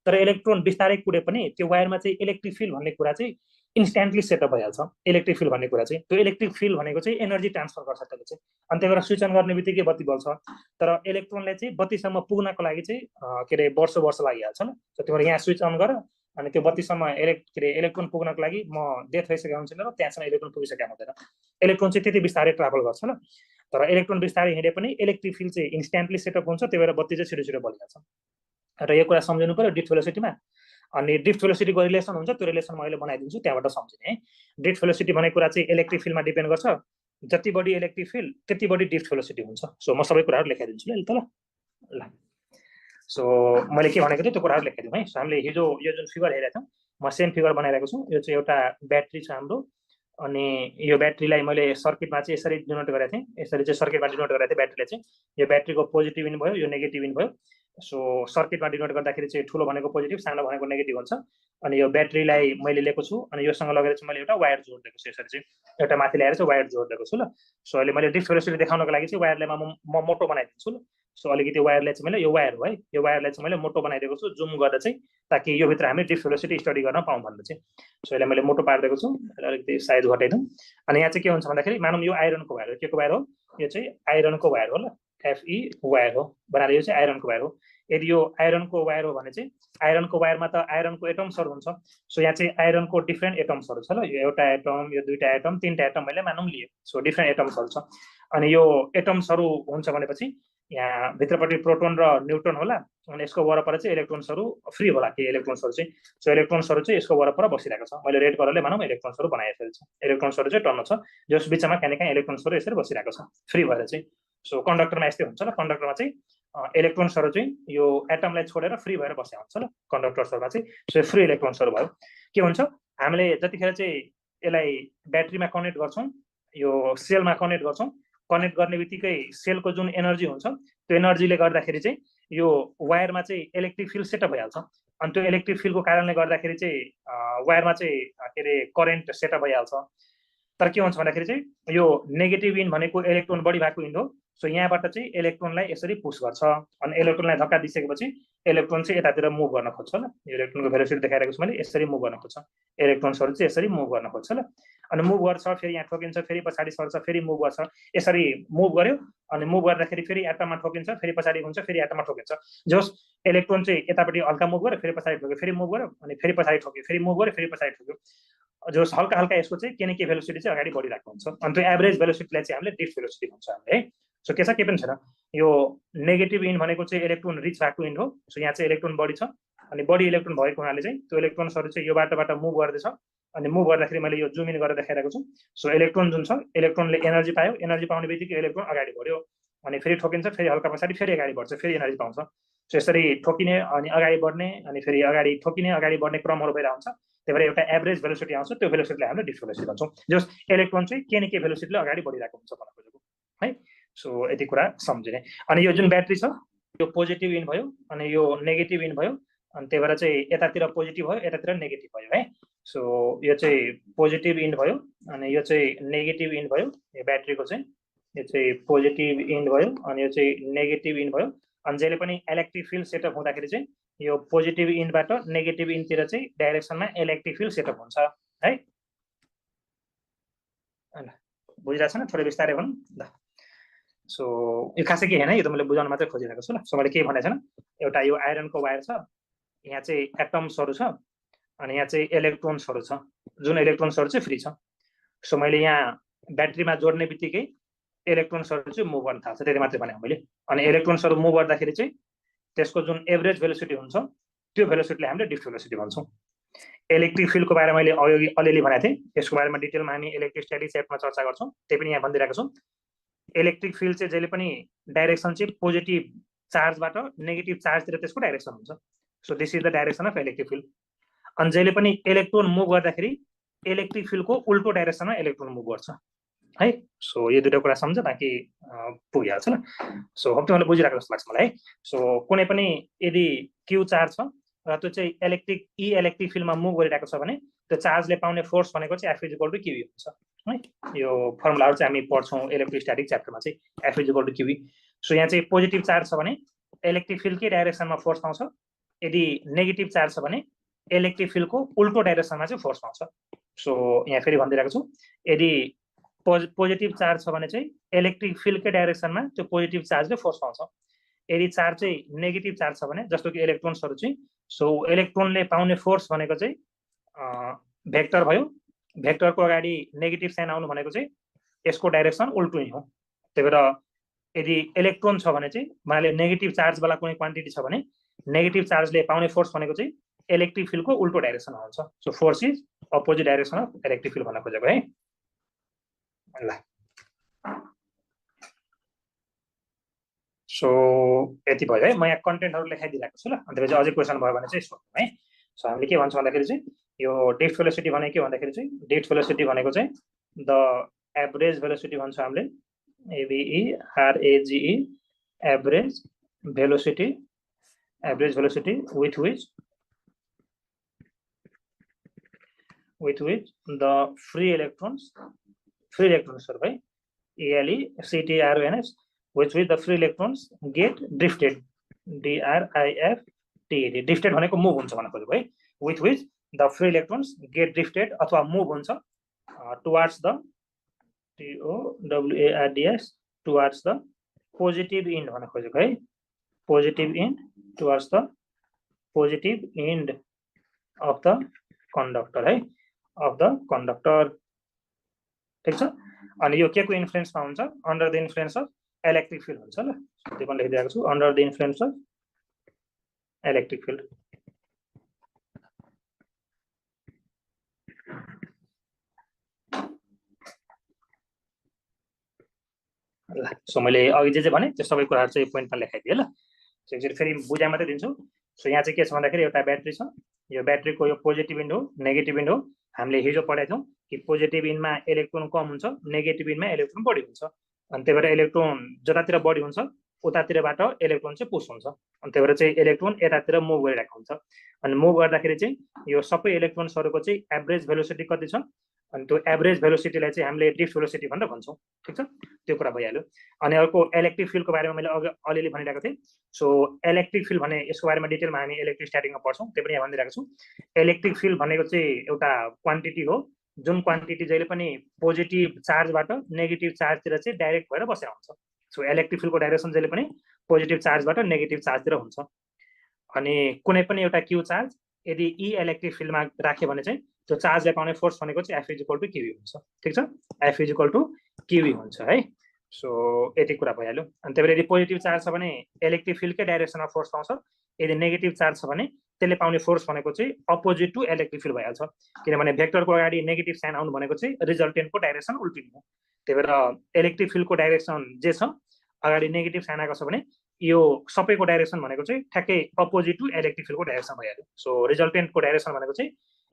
तर इलेक्ट्रोन बिस्तारै कुदे पनि त्यो वायरमा चाहिँ इलेक्ट्रिक फिल्ड भन्ने कुरा चाहिँ इन्स्ट्यान्टली सेटअप भइहाल्छ। इलेक्ट्रिक फिल्ड भन्ने कुरा चाहिँ त्यो इलेक्ट्रिक फिल्ड भनेको चाहिँ एनर्जी ट्रान्सफर गर्छ त्यसले चाहिँ, अनि त्यही भएर स्विच अन गर्ने बित्तिकै बत्ती बल्छ। तर इलेक्ट्रोनलाई चाहिँ बत्तीसम्म पुग्नको लागि चाहिँ के अरे वर्ष लागिहाल्छ नि। त्यही भएर यहाँ स्विच अन गर अनि त्यो बत्तीसम्म इलेक्ट्रोन पुग्नको लागि म डेथ भइसकेको हुन्छ र त्यहाँसम्म इलेक्ट्रोन पुगिसकेको हुँदैन। इलेक्ट्रोन चाहिँ त्यति बिस्तारै ट्राभल गर्छ ल। तर इलेक्ट्रोन बिस्तारै हिँडे पनि इलेक्ट्रिक फिल्ड चाहिँ इन्स्ट्यान्टली सेटअप हुन्छ, त्यही भएर बत्ती चाहिँ छिटो बलिहाल्छ। र यो कुरा सम्झिनु पर्यो डिफ्ट भेलोसिटीमा। अनि डिफ्ट भेलोसिटीको रिलेसन हुन्छ, त्यो रिलेसन म अहिले बनाइदिन्छु, त्यहाँबाट सम्झिने है। डिफ्ट भेलोसिटी भन्ने कुरा चाहिँ इलेक्ट्रिक फिल्डमा डिपेन्ड गर्छ। जति बढी इलेक्ट्रिक फिल्ड त्यति बढी डिफ्ट भेलोसिटी हुन्छ। सो म सबै कुराहरू लेखाइदिन्छु ल ल। सो मैले के भनेको थिएँ त्यो कुराहरू लेखाइदिउँ है। सो हामीले हिजो यो जुन फिगर हेरेको थियौँ, म सेम फिगर बनाइरहेको छु। यो चाहिँ एउटा ब्याट्री छ हाम्रो, अनि यो ब्याट्रीलाई मैले सर्किटमा चाहिँ यसरी डिनोट गरेको थिएँ। यसरी चाहिँ सर्किटमा डिनोट गरेको थिएँ ब्याट्रीलाई चाहिँ। यो ब्याट्रीको पोजिटिभ इन भयो, यो नेगेटिभ इन भयो। सो सर्किटमा डिनोट गर्दाखेरि चाहिँ ठुलो भनेको पोजिटिभ, सानो भनेको नेगेटिभ हुन्छ। अनि यो ब्याट्रीलाई मैले लिएको छु अनि योसँग लगेर चाहिँ मैले एउटा वायर जोडिदिएको छु। यसरी चाहिँ एउटा माथि ल्याएर चाहिँ वायर जोडिदिएको छु ल। सो अहिले मैले डिफ्ट भेलोसिटी देखाउनको लागि चाहिँ वायरलाई म मोटो बनाइदिन्छु ल। सो अलिकति वायरलाई चाहिँ मैले यो वायर हो है, यो वायरलाई चाहिँ मैले मोटो बनाइदिएको छु जुम गर्दा चाहिँ, ताकि यो भित्र हामी डिफ्ट भेलोसिटी स्टडी गर्न पाऊँ भनेर चाहिँ। सो यसलाई मैले मोटो पारिदिएको छु। अलिकति साइज घटाइदिउँ। अनि यहाँ चाहिँ के हुन्छ भन्दाखेरि मानौँ यो आइरनको वायर हो। के को वायर हो? यो चाहिँ आइरनको वायर हो ल। FE वायर हो, बनाएर यो चाहिँ आइरनको वायर हो। यदि यो आइरनको वायर हो भने चाहिँ आइरनको वायरमा त आइरनको एटम्सहरू हुन्छ। सो यहाँ चाहिँ आइरनको डिफ्रेन्ट एटम्सहरू छ ल। यो एउटा एटम, यो दुईटा एटम, तीनटा एटम मैले मानौँ लिए। सो डिफ्रेन्ट एटम्सहरू छ। अनि यो एटम्सहरू हुन्छ भनेपछि यहाँ भित्रपट्टि प्रोटोन र न्युट्रोन होला, अनि यसको वरपर चाहिँ इलेक्ट्रोन्सहरू फ्री होला कि इलेक्ट्रोन्सहरू चाहिँ। सो इलेक्ट्रोन्सहरू चाहिँ यसको वरपर बसिरहेको छ। मैले रेड कलरले मानौँ इलेक्ट्रोन्सहरू बनाइसकेको छ। इलेक्ट्रोन्सहरू चाहिँ टर्न छ, जस बिचमा कहीँ न कहीँ इलेक्ट्रोन्सहरू यसरी बसिरहेको छ फ्री भएर चाहिँ। सो कन्डक्टरमा यस्तै हुन्छ ल। कन्डक्टरमा चाहिँ इलेक्ट्रोन्सहरू चाहिँ यो एटमलाई छोडेर फ्री भएर बसेको हुन्छ ल कन्डक्टर्सहरूमा चाहिँ। सो फ्री इलेक्ट्रोन्सहरू भयो। के हुन्छ हामीले जतिखेर चाहिँ यसलाई ब्याट्रीमा कनेक्ट गर्छौँ, यो सेलमा कनेक्ट गर्छौँ, कनेक्ट गर्ने बित्तिकै सेलको जुन एनर्जी हुन्छ त्यो एनर्जीले गर्दाखेरि चाहिँ यो वायरमा चाहिँ इलेक्ट्रिक फिल्ड सेटअप भइहाल्छ। अनि त्यो इलेक्ट्रिक फिल्डको कारणले गर्दाखेरि चाहिँ वायरमा चाहिँ के अरे करेन्ट सेटअप भइहाल्छ। तर के हुन्छ भन्दाखेरि चाहिँ यो नेगेटिभ इन भनेको इलेक्ट्रोन बढी भएको इन्ड हो। सो यहाँबाट चाहिँ इलेक्ट्रोनलाई यसरी पुश गर्छ, अनि इलेक्ट्रोनलाई धक्का दिइसकेपछि इलेक्ट्रोन चाहिँ यतातिर मुभ गर्न खोज्छ ल। यो इलेक्ट्रोनको भेलोसिटी देखाइरहेको छु मैले, यसरी मुभ गर्न खोज्छ इलेक्ट्रोन्सहरू चाहिँ, यसरी मुभ गर्न खोज्छ ल। अनि मुभ गर्छ, फेरि यहाँ ठोकिन्छ, फेरि पछाडि सर्छ, फेरि मुभ गर्छ। यसरी मुभ गर्यो अनि मुभ गर्दाखेरि फेरि एटममा ठोकिन्छ, फेरि पछाडि हुन्छ, फेरि एटममा ठोकिन्छ। जस इलेक्ट्रोन चाहिँ यतापट्टि हल्का मुभ गर्यो, फेरि पछाडि ठोक्यो, फेरि मुभ गर्यो, अनि फेरि पछाडि ठोक्यो, फेरि मुभ गर्यो, फेरि पछाडि ठोक्यो। जस हल्का हल्का यसको चाहिँ के न के भेलोसिटी चाहिँ अगाडि बढिरहेको हुन्छ। अनि त्यो एभरेज भेलोसिटीलाई चाहिँ हामीले डिफ्ट भेलोसिटी भन्छ हामीले है। सो के छ, के पनि छैन। यो नेगेटिभ इन भनेको चाहिँ इलेक्ट्रोन रिच भएको इन हो। सो यहाँ चाहिँ इलेक्ट्रोन बढी छ, अनि बढी इलेक्ट्रोन भएको हुनाले चाहिँ त्यो इलेक्ट्रोन्सहरू चाहिँ यो बाटोबाट मुभ गर्दैछ। अनि मुभ गर्दाखेरि मैले यो जुम इन गरेर देखाइरहेको छु। सो इलेक्ट्रोन जुन छ, इलेक्ट्रोनले एनर्जी पायो, एनर्जी पाउने बित्तिकै इलेक्ट्रोन अगाडि बढ्यो, अनि फेरि ठोकिन्छ, फेरि हल्का पछाडि फेरि अगाडि बढ्छ, फेरि एनर्जी पाउँछ। सो यसरी ठोकिने अनि अगाडि बढ्ने अनि फेरि अगाडि ठोकिने अगाडि बढ्ने क्रमहरू भइरहन्छ। त्यही भएर एउटा एभरेज भेलोसिटी आउँछ, त्यो भेलोसिटीलाई हामीले डिफ्ट भेलोसिटी भन्छौँ। जस इलेक्ट्रोन चाहिँ के न के भेलोसिटीले अगाडि बढिरहेको हुन्छ भन्न खोजेको है। सो यति कुरा सम्झिने। अनि यो जुन ब्याट्री छ यो पोजिटिभ इन भयो अनि यो नेगेटिभ इन भयो, अनि त्यही भएर चाहिँ यतातिर पोजिटिभ भयो, यतातिर नेगेटिभ भयो है। सो यो चाहिँ पोजिटिभ इन भयो अनि यो चाहिँ नेगेटिभ इन भयो। यो ब्याट्रीको चाहिँ यो चाहिँ पोजिटिभ इन भयो अनि यो चाहिँ नेगेटिभ इन भयो। अनि जहिले पनि इलेक्ट्रिक फिल्ड सेटअप हुँदाखेरि चाहिँ यो पोजिटिभ इनबाट नेगेटिभ इनतिर चाहिँ डाइरेक्सनमा इलेक्ट्रिक फिल्ड सेटअप हुन्छ है। ल बुझिरहेको छ न, थोरै बिस्तारै भनौँ ल। सो यो खासै के होइन, यो त मैले बुझाउन मात्रै खोजिरहेको छु ल। सो मैले के भनेको छैन, एउटा यो आइरनको वायर छ, यहाँ चाहिँ एटम्सहरू छ, अनि यहाँ चाहिँ इलेक्ट्रोन्सहरू छ, जुन इलेक्ट्रोन्सहरू चाहिँ फ्री छ। सो मैले यहाँ ब्याट्रीमा जोड्ने बित्तिकै इलेक्ट्रोन्सहरू चाहिँ मुभ गर्न थाल्छ, त्यति मात्रै भने मैले। अनि इलेक्ट्रोन्सहरू मुभ गर्दाखेरि चाहिँ त्यसको जुन एभरेज भेलोसिटी हुन्छ त्यो भेलोसिटीलाई हामीले डिफ्ट भेलोसिटी भन्छौँ। इलेक्ट्रिक फिल्डको बारेमा मैले अलिअलि भनेको थिएँ, यसको बारेमा डिटेलमा हामी इलेक्ट्रोस्ट्याटिक सेटमा चर्चा गर्छौँ, त्यही पनि यहाँ भनिदिरहेको छौँ। इलेक्ट्रिक फिल्ड चाहिँ जहिले पनि डाइरेक्सन चाहिँ पोजिटिभ चार्जबाट नेगेटिभ चार्जतिर त्यसको डाइरेक्सन हुन्छ। So this is the direction of electric field. अनि जहिले पनि इलेक्ट्रोन मुभ गर्दाखेरि इलेक्ट्रिक फिल्डको उल्टो डाइरेक्सनमा इलेक्ट्रोन मुभ गर्छ। है। सो यो दुईटा कुरा सम्झ, बाँकी पुगिहाल्छ ल। सो होप तपाईँले बुझिरहेको जस्तो लाग्छ मलाई है। सो कुनै पनि यदि क्यू चार्ज छ र त्यो चाहिँ इलेक्ट्रिक फिल्डमा मुभ गरिरहेको छ भने त्यो चार्जले पाउने फोर्स भनेको चाहिँ F = QE हुन्छ है। यो फर्मुलाहरू चाहिँ हामी पढ्छौँ इलेक्ट्रोस्ट्याटिक च्याप्टरमा चाहिँ F = QE। सो यहाँ चाहिँ पोजिटिभ चार्ज छ भने इलेक्ट्रिक फिल्डकै डाइरेक्सनमा फोर्स पाउँछ, यदि नेगेटिभ चार्ज छ भने इलेक्ट्रिक फिल्डको उल्टो डाइरेक्सनमा चाहिँ फोर्स पाउँछ। सो यहाँ फेरि भनिदिरहेको छु, यदि पोजिटिभ चार्ज छ भने चाहिँ इलेक्ट्रिक फिल्डकै डाइरेक्सनमा त्यो पोजिटिभ चार्जले फोर्स पाउँछ, यदि चार्ज चाहिँ नेगेटिभ चार्ज छ भने जस्तो कि इलेक्ट्रोन्सहरू चाहिँ, सो इलेक्ट्रोनले पाउने फोर्स भनेको चाहिँ भेक्टर भयो, भेक्टरको अगाडि नेगेटिभ साइन आउनु भनेको चाहिँ यसको डाइरेक्सन उल्टो नै हो। त्यही भएर यदि इलेक्ट्रोन छ भने चाहिँ उहाँले नेगेटिभ चार्जवाला कुनै क्वान्टिटी छ भने नेगेटिभ चार्जले पाउने फोर्स भनेको चाहिँ इलेक्ट्रिक फिल्डको उल्टो डाइरेक्सनमा हुन्छ। So force is opposite direction of electric field भन्न खोजेको है ल। सो यति भयो है, म यहाँ कन्टेन्टहरू लेखाइदिइरहेको छु ल। अन्त चाहिँ अझै क्वेसन भयो भने चाहिँ सोध्नु है। सो हामीले के भन्छौँ भन्दाखेरि चाहिँ यो ड्रिफ्ट भेलोसिटी भनेको के भन्दाखेरि चाहिँ ड्रिफ्ट भेलोसिटी भनेको चाहिँ द एभरेज भेलोसिटी भन्छौँ हामीले, AVERAGE average velocity with which the free electrons है, ELECTRONS, with which the free electrons get drifted, DRIFTED, drifted भनेको मुभ हुन्छ भन्नु खोजेको है। with which the free electrons get drifted अथवा मुभ हुन्छ towards the TOWARDS towards the positive end भन्नु खोजेको है, positive end towards the positive end of the conductor है, of the conductor। ठीक छ। अनि यो के को इन्फ्लुएन्समा हुन्छ, under the influence of electric field हुन्छ ल। त्यो पनि लेखिदिएको छु, under the influence of electric field. ल सो मैले अघि जे भने त्यो सबै कुराहरू चाहिँ पोइन्टमा लेखाइदिएँ ल। सो एकचोटि फेरि बुझाइ मात्रै दिन्छु। सो यहाँ चाहिँ के छ भन्दाखेरि एउटा ब्याट्री छ, यो ब्याट्रीको यो पोजिटिभ इन्ड हो नेगेटिभ इन्ड हो। हामीले हिजो पढाएको थियौँ कि पोजिटिभ इन्डमा इलेक्ट्रोन कम हुन्छ, नेगेटिभ इन्डमा इलेक्ट्रोन बढी हुन्छ। अनि त्यही भएर इलेक्ट्रोन जतातिर बढी हुन्छ उतातिरबाट इलेक्ट्रोन चाहिँ पुस हुन्छ, अनि त्यही भएर चाहिँ इलेक्ट्रोन यतातिर मुभ गरिरहेको हुन्छ। अनि मुभ गर्दाखेरि चाहिँ यो सबै इलेक्ट्रोन्सहरूको चाहिँ एभरेज भेलोसिटी कति छ, अनि त्यो एभरेज भेलोसिटीलाई चाहिँ हामीले ड्रिफ्ट भेलोसिटी भनेर भन्छौँ। ठिक छ, त्यो कुरा भइहाल्यो। अनि अर्को इलेक्ट्रिक फिल्डको बारेमा मैले अघि अलिअलि भनिरहेको थिएँ। सो इलेक्ट्रिक फिल्ड भने यसको बारेमा डिटेलमा हामी इलेक्ट्रोस्ट्याटिकमा पढ्छौँ, त्यो पनि यहाँ भनिदिरहेको छु। इलेक्ट्रिक फिल्ड भनेको चाहिँ एउटा क्वान्टिटी हो, जुन क्वान्टिटी जहिले पनि पोजिटिभ चार्जबाट नेगेटिभ चार्जतिर चाहिँ डाइरेक्ट भएर बसेर हुन्छ। सो इलेक्ट्रिक फिल्डको डाइरेक्सन जहिले पनि पोजिटिभ चार्जबाट नेगेटिभ चार्जतिर हुन्छ। अनि कुनै पनि एउटा क्यू चार्ज यदि इलेक्ट्रिक फिल्डमा राख्यो भने चाहिँ त्यो चार्जले पाउने फोर्स भनेको चाहिँ F = QE हुन्छ। ठिक छ, F = QE हुन्छ है। सो यति कुरा भइहाल्यो। अनि त्यही भएर यदि पोजिटिभ चार्ज छ भने इलेक्ट्रिक फिल्डकै डाइरेक्सनमा फोर्स पाउँछ, यदि नेगेटिभ चार्ज छ भने त्यसले पाउने फोर्स भनेको चाहिँ अपोजिट टु इलेक्ट्रिक फिल्ड भइहाल्छ, किनभने भेक्टरको अगाडि नेगेटिभ साइन आउनु भनेको चाहिँ रिजल्टेन्टको डाइरेक्सन उल्टिनु हो। त्यही भएर इलेक्ट्रिक फिल्डको डाइरेक्सन जे छ अगाडि नेगेटिभ साइन आएको छ भने यो सबैको डाइरेक्सन भनेको चाहिँ ठ्याक्कै अपोजिट टु इलेक्ट्रिक फिल्डको डाइरेक्सन भइहाल्यो। सो रिजल्टेन्टको डाइरेक्सन भनेको चाहिँ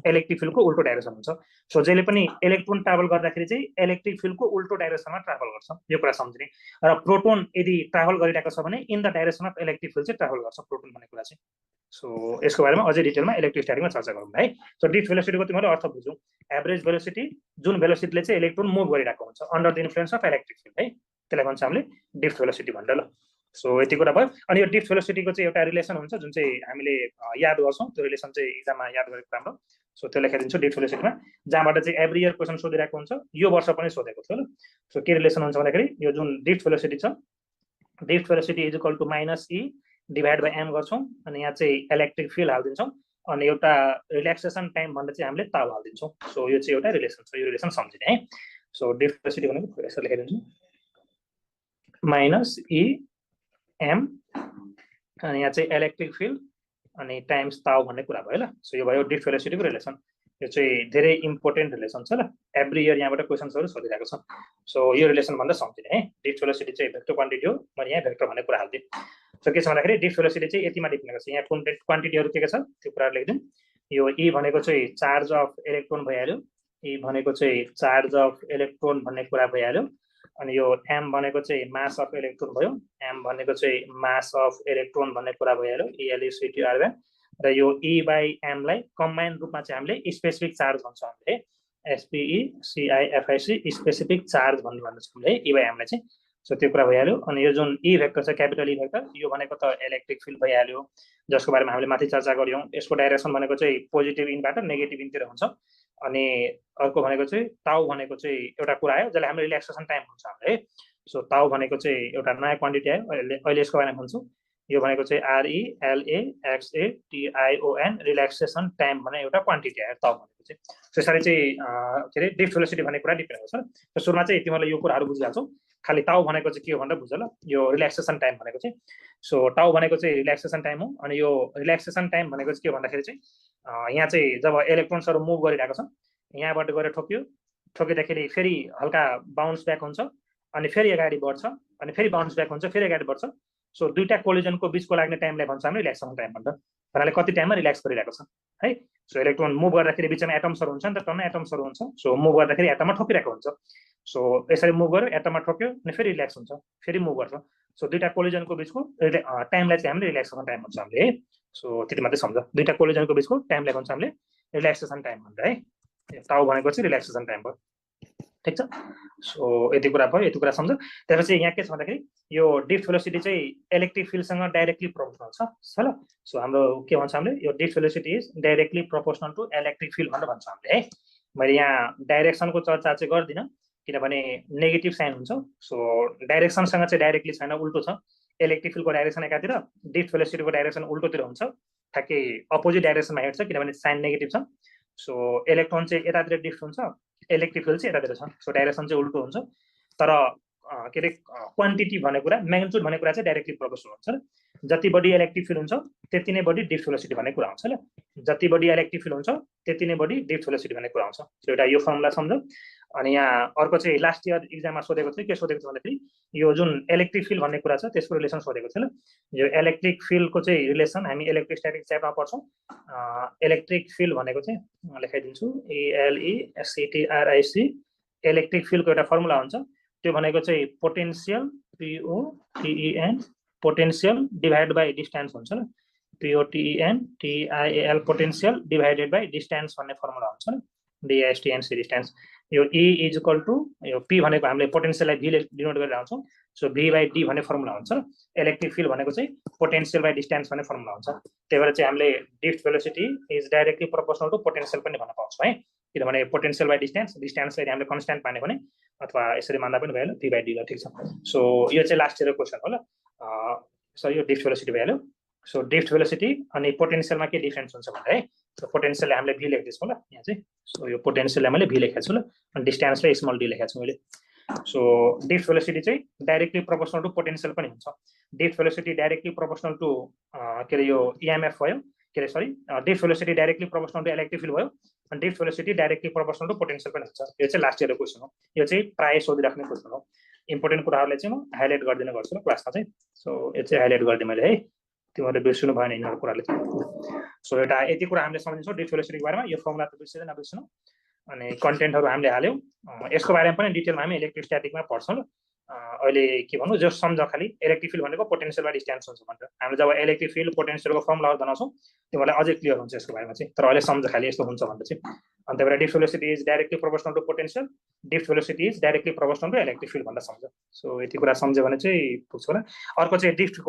इलेक्ट्रिक फिल्डको उल्टो डाइरेक्सन हुन्छ। सो जहिले पनि इलेक्ट्रोन ट्राभल गर्दाखेरि चाहिँ इलेक्ट्रिक फिल्डको उल्टो डाइरेक्सनमा ट्राभल गर्छ, यो कुरा सम्झिने। र प्रोटोन यदि ट्राभल गरिरहेको छ भने in the direction of electric field चाहिँ ट्राभल गर्छ प्रोटोन भन्ने कुरा चाहिँ। सो यसको बारेमा अझै डिटेलमा इलेक्ट्रोस्ट्याटिकमा चर्चा गरौँ है। सो ड्रिफ्ट भेलोसिटीको तिमीले अर्थ बुझ्यौ, एभरेज भेलोसिटी जुन भेलोसिटीले चाहिँ इलेक्ट्रोन मुभ गरिरहेको हुन्छ under the influence of electric field है, त्यसलाई भन्छ हामीले ड्रिफ्ट भेलोसिटी भनेर ल। सो यति कुरा भयो। अनि यो ड्रिफ्ट भेलोसिटीको चाहिँ एउटा रिलेसन हुन्छ जुन चाहिँ हामीले याद गर्छौँ, त्यो रिलेसन चाहिँ इक्जाममा याद गरेको राम्रो। सो त्यो लेखाइदिन्छु ड्रिफ्ट भेलोसिटीमा, जहाँबाट चाहिँ एभ्री इयर क्वेसन सोधिरहेको हुन्छ, यो वर्ष पनि सोधेको थियो ल। सो के रिलेसन हुन्छ भन्दाखेरि यो जुन ड्रिफ्ट भेलोसिटी छ, ड्रिफ्ट भेलोसिटी = -E / m गर्छौँ, अनि यहाँ चाहिँ इलेक्ट्रिक फिल्ड हालिदिन्छौँ, अनि एउटा रिल्याक्सेसन टाइम भनेर चाहिँ हामीले ताउ हालिदिन्छौँ। सो यो चाहिँ एउटा रिलेसन छ, यो रिलेसन सम्झिने है। सो ड्रिफ्ट भेलोसिटी भनेको यसो लेखाइदिन्छु -E/m, अनि यहाँ चाहिँ इलेक्ट्रिक फिल्ड अनि टाइम्स ताउ भन्ने कुरा भयो ल। सो यो भयो ड्रिफ्ट भेलोसिटीको रिलेसन। यो चाहिँ धेरै इम्पोर्टेन्ट रिलेसन छ ल, एभ्री इयर यहाँबाट क्वेसन्सहरू सोधिरहेको छ। सो यो रिलेसन भन्दा सम्झिने है। ड्रिफ्ट भेलोसिटी चाहिँ भेक्टर क्वान्टिटी हो, मैले यहाँ भेक्टर भन्ने कुरा हाल्दिएँ। सो के छ भन्दाखेरि ड्रिफ्ट भेलोसिटी चाहिँ यतिमा डिपेन्ड गर्छ, यहाँ क्वान्टिटीहरू के छ त्यो कुराहरू लेखिदिउँ। यो E भनेको चाहिँ चार्ज अफ इलेक्ट्रोन भइहाल्यो, ई भनेको चाहिँ चार्ज अफ इलेक्ट्रोन भन्ने कुरा भइहाल्यो अनि यो एम भनेको चाहिँ मास अफ इलेक्ट्रोन भयो एम भनेको चाहिँ मास अफ इलेक्ट्रोन भन्ने कुरा भइहाल्यो ELECTR र यो E बाई एम लाई कम्बाइन्ड रूपमा चाहिँ हामीले स्पेसिफिक चार्ज भन्छौँ हामीले SPECIFIC स्पेसिफिक चार्ज भन्ने भन्छौँ हामीले E बाई एम लाई चाहिँ सो त्यो कुरा भइहाल्यो अनि यो जुन E भेक्टर छ क्यापिटल E भेक्टर यो भनेको त इलेक्ट्रिक फिल्ड भइहाल्यो जसको बारेमा हामीले माथि चर्चा गर्यौं यसको डाइरेक्सन भनेको चाहिँ पोजिटिभ इनबाट नेगेटिभ इनतिर हुन्छ अनि अर्को भनेको चाहिँ टाउ भनेको चाहिँ एउटा कुरा आयो जसले हामीले रिल्याक्सेसन टाइम भन्छ हामीले सो टाउ भनेको चाहिँ एउटा नयाँ क्वान्टिटी आयो अहिले यसको बारेमा भन्छु यो भनेको चाहिँ RELAXATION रिल्याक्सेसन टाइम भन्ने एउटा क्वान्टिटी आयो टाउ भनेको चाहिँ सो यसरी चाहिँ के अरे ड्रिफ्ट भेलोसिटी भन्ने कुरा डिपेन्ड हुन्छ र सुरुमा चाहिँ तिमीहरूले यो कुराहरू बुझिहाल्छौ खाली टाउ भनेको चाहिँ के हो भनेर बुझ ल यो रिल्याक्सेसन टाइम भनेको चाहिँ सो टाउ भनेको चाहिँ रिल्याक्सेसन टाइम हो अनि यो रिल्याक्सेसन टाइम भनेको चाहिँ के भन्दाखेरि चाहिँ यहाँ चाहिँ जब इलेक्ट्रोन्सहरू मुभ गरिरहेको छ यहाँबाट गएर ठोक्यो ठोकिँदाखेरि फेरि हल्का बाउन्स ब्याक हुन्छ अनि फेरि अगाडि बढ्छ अनि फेरि बाउन्स ब्याक हुन्छ फेरि अगाडि बढ्छ सो दुईटा कोलिजनको बिचको लाग्ने टाइमलाई भन्छ हामीले रिल्याक्सेसन टाइम भन्छ भन्नाले कति टाइममा रिल्याक्स गरिरहेको छ है सो इलेक्ट्रोन मुभ गर्दाखेरि बिचमा एटम्सहरू हुन्छ नि त टन्न एटम्सहरू हुन्छ सो मुभ गर्दाखेरि एटममा ठोकिरहेको हुन्छ सो यसरी मुभ गर्यो एटममा ठोक्यो अनि फेरि रिल्याक्स हुन्छ फेरि मुभ गर्छ सो दुईटा कोलिजनको बिचको टाइमलाई चाहिँ हामीले रिल्याक्सेसन टाइम भन्छ हामीले है सो त्यति मात्रै सम्झ दुईटा कोलिजनको बिचको टाइमलाई भन्छ हामीले रिल्याक्सेसन टाइम भन्छ है टाउ भनेको चाहिँ रिल्याक्सेसन टाइम भयो ठीक छ सो यति कुरा भयो यति कुरा सम्झ त्यसपछि यहाँ के छ भन्दाखेरि यो ड्रिफ्ट भेलोसिटी चाहिँ इलेक्ट्रिक फिल्डसँग डाइरेक्टली प्रोपोर्सनल छ ल सो हाम्रो के भन्छ हामीले यो drift velocity is directly proportional to electric field भनेर भन्छ हामीले है मैले यहाँ डाइरेक्सनको चर्चा चाहिँ गर्दिनँ किनभने नेगेटिभ साइन हुन्छ सो डाइरेक्सनसँग चाहिँ डाइरेक्टली छैन उल्टो छ इलेक्ट्रिक फिल्डको डाइरेक्सन एकातिर ड्रिफ्ट भेलोसिटीको डाइरेक्सन उल्टोतिर हुन्छ ठ्याक्कै अपोजिट डाइरेक्सनमा हेर्छ किनभने साइन नेगेटिभ छ सो इलेक्ट्रोन चाहिँ यतातिर ड्रिफ्ट हुन्छ इलेक्ट्रिक फिल्ड चाहिँ यतातिर छ सो डाइरेक्सन चाहिँ उल्टो हुन्छ तर के अरे क्वान्टिटी भन्ने कुरा म्याग्निट्युड भन्ने कुरा चाहिँ डाइरेक्टली प्रोपोर्सनल हुन्छ जति बढी इलेक्ट्रिक फिल्ड हुन्छ त्यति नै बढी ड्रिफ्ट भेलोसिटी भन्ने कुरा हुन्छ ल जति बढी इलेक्ट्रिक फिल्ड हुन्छ त्यति नै बढी ड्रिफ्ट भेलोसिटी भन्ने कुरा हुन्छ सो एउटा यो फर्मुला सम्झ अनि यहाँ अर्को चाहिँ लास्ट इयर एक्जाममा सोधेको थियो के सोधेको छ भन्दाखेरि यो जुन इलेक्ट्रिक फिल्ड भन्ने कुरा छ त्यसको रिलेसन सोधेको थियो ल यो इलेक्ट्रिक फिल्डको चाहिँ रिलेसन हामी इलेक्ट्रोस्ट्याटिक च्याप्टरमा पढ्छौँ इलेक्ट्रिक फिल्ड भनेको चाहिँ लेखाइदिन्छु ELECTRIC इलेक्ट्रिक फिल्डको एउटा फर्मुला हुन्छ त्यो भनेको चाहिँ potential POTEN potential divide by distance हुन्छ ल POTENTIAL potential divided by distance भन्ने फर्मुला हुन्छ ल DSTNC डिस्टेन्स यो E इज इक्वल टु यो P भनेको हामीले पोटेन्सियललाई V ले डिनोट गरेर आउँछौँ सो V बाई D भन्ने फर्मुला हुन्छ इलेक्ट्रिक फिल्ड भनेको चाहिँ पोटेन्सियल बाई डिस्टेन्स भन्ने फर्मुला हुन्छ त्यही भएर चाहिँ हामीले drift velocity is directly proportional to potential पनि भन्न पाउँछौँ है किनभने पोटेन्सियल बाई डिस्टेन्सलाई हामीले कन्स्ट्यान्ट मान्यो भने अथवा यसरी मान्दा पनि भइहाल्यो V बाई D ल ठिक छ सो यो चाहिँ लास्ट इयरको क्वेसन हो ल सो यो ड्रिफ्ट भेलोसिटी भइहाल्यो सो ड्रिफ्ट भेलोसिटी अनि पोटेन्सियलमा के डिफरेन्स हुन्छ भने है सो पोटेन्सियललाई हामीले V लेख्दैछौँ ल यहाँ चाहिँ सो यो पोटेन्सियललाई मैले V लेखेको छु ल अनि डिस्टेन्सलाई स्मल d लेखेको छु मैले सो ड्रिफ्ट भेलोसिटी चाहिँ डाइरेक्टली प्रोपोर्सनल टु पोटेन्सियल पनि हुन्छ drift velocity directly proportional to के अरे यो EMF भयो के अरे sorry drift velocity directly proportional to electric field भयो अनि drift velocity directly proportional to potential पनि हुन्छ यो चाहिँ लास्ट इयरको क्वेसन हो यो चाहिँ प्रायः सोधिराख्ने क्वेसन हो इम्पोर्टेन्ट कुराहरूलाई चाहिँ म हाइलाइट गरिदिने गर्छु ल क्लासमा चाहिँ सो यो चाहिँ हाइलाइट गरिदिएँ मैले है तिमीहरूले बिर्सिनु भएन यिनीहरू कुराले सो एउटा यति कुरा हामीले सम्झिन्छौँ ड्रिफ्ट भेलोसिटीको बारेमा यो फर्मुला त बिर्सिँदैन नबिर्सनु अनि कन्टेन्टहरू हामीले हाल्यौँ यसको बारेमा पनि डिटेलमा हामी इलेक्ट्रोस्ट्याटिकमा पढ्छौँ ल अहिले के भन्नु जस्ट सम्झ खालि इलेक्ट्रिक फिल्ड भनेको पोटेन्सियल बाई डिस्टेन्स हुन्छ भनेर हामीले जब इलेक्ट्रिक फिल्ड पोटेन्सियलको फर्मुलाहरू बनाउँछौँ तिमीहरूलाई अझै क्लियर हुन्छ यसको बारेमा चाहिँ तर अहिले सम्झ खालि यस्तो हुन्छ भनेर चाहिँ अनि त्यही भएर drift velocity is directly proportional to potential drift velocity is directly proportional to electric field भनेर सम्झ सो यति कुरा सम्झ्यो भने चाहिँ पुग्छ होला अर्को चाहिँ ड्रिफ्ट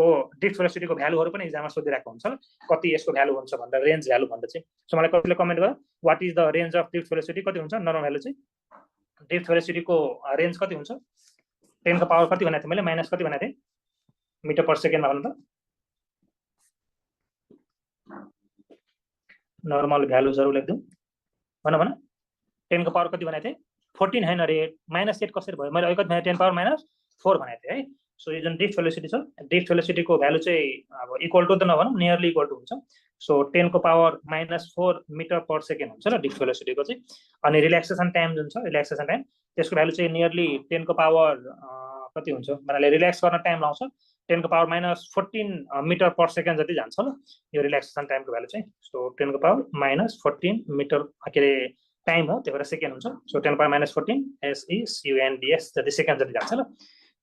भेलोसिटीको भ्यालुहरू पनि एक्जाममा सोधिरहेको हुन्छ कति यसको भ्यालु हुन्छ भनेर रेन्ज भ्यालु भन्दा चाहिँ सो मलाई कतिले कमेन्ट गर what is the range of drift velocity कति हुन्छ नर्मल भ्यालु चाहिँ ड्रिफ्ट भेलोसिटीको रेन्ज कति हुन्छ 10 को पावर कति भनेको थिएँ मैले माइनस कति भनेको थिएँ मिटर पर सेकेन्डमा भन्नु त नर्मल भ्यालुजहरू लेख्दिउँ भन 10 को पावर कति भनेको थिएँ 14 हैन रे -8 कसरी भयो मैले कति भने 10 पावर -4 भनेको थिएँ है सो यो जुन ड्रिफ्ट भेलोसिटी छ ड्रिफ्ट भेलोसिटीको भ्यालु चाहिँ अब इक्वल टु त नभनौँ नियरली इक्वल टु हुन्छ सो 10 को पावर -4 मिटर पर सेकेन्ड हुन्छ ल ड्रिफ्ट भेलोसिटीको चाहिँ अनि रिल्याक्सेसन टाइम जुन छ रिल्याक्सेसन टाइम त्यसको भ्यालु चाहिँ नियरली 10 को पावर कति हुन्छ भन्नाले रिल्याक्स गर्न टाइम लाउँछ 10 को पावर -14 मिटर पर सेकेन्ड जति जान्छ ल यो रिल्याक्सेसन टाइमको भ्यालु चाहिँ सो 10 को पावर -14 मिटर के अरे टाइम हो, त्यही भएर सेकेन्ड हुन्छ। सो 10⁻⁻14 SECUNDS जति सेकेन्ड जति जान्छ ल।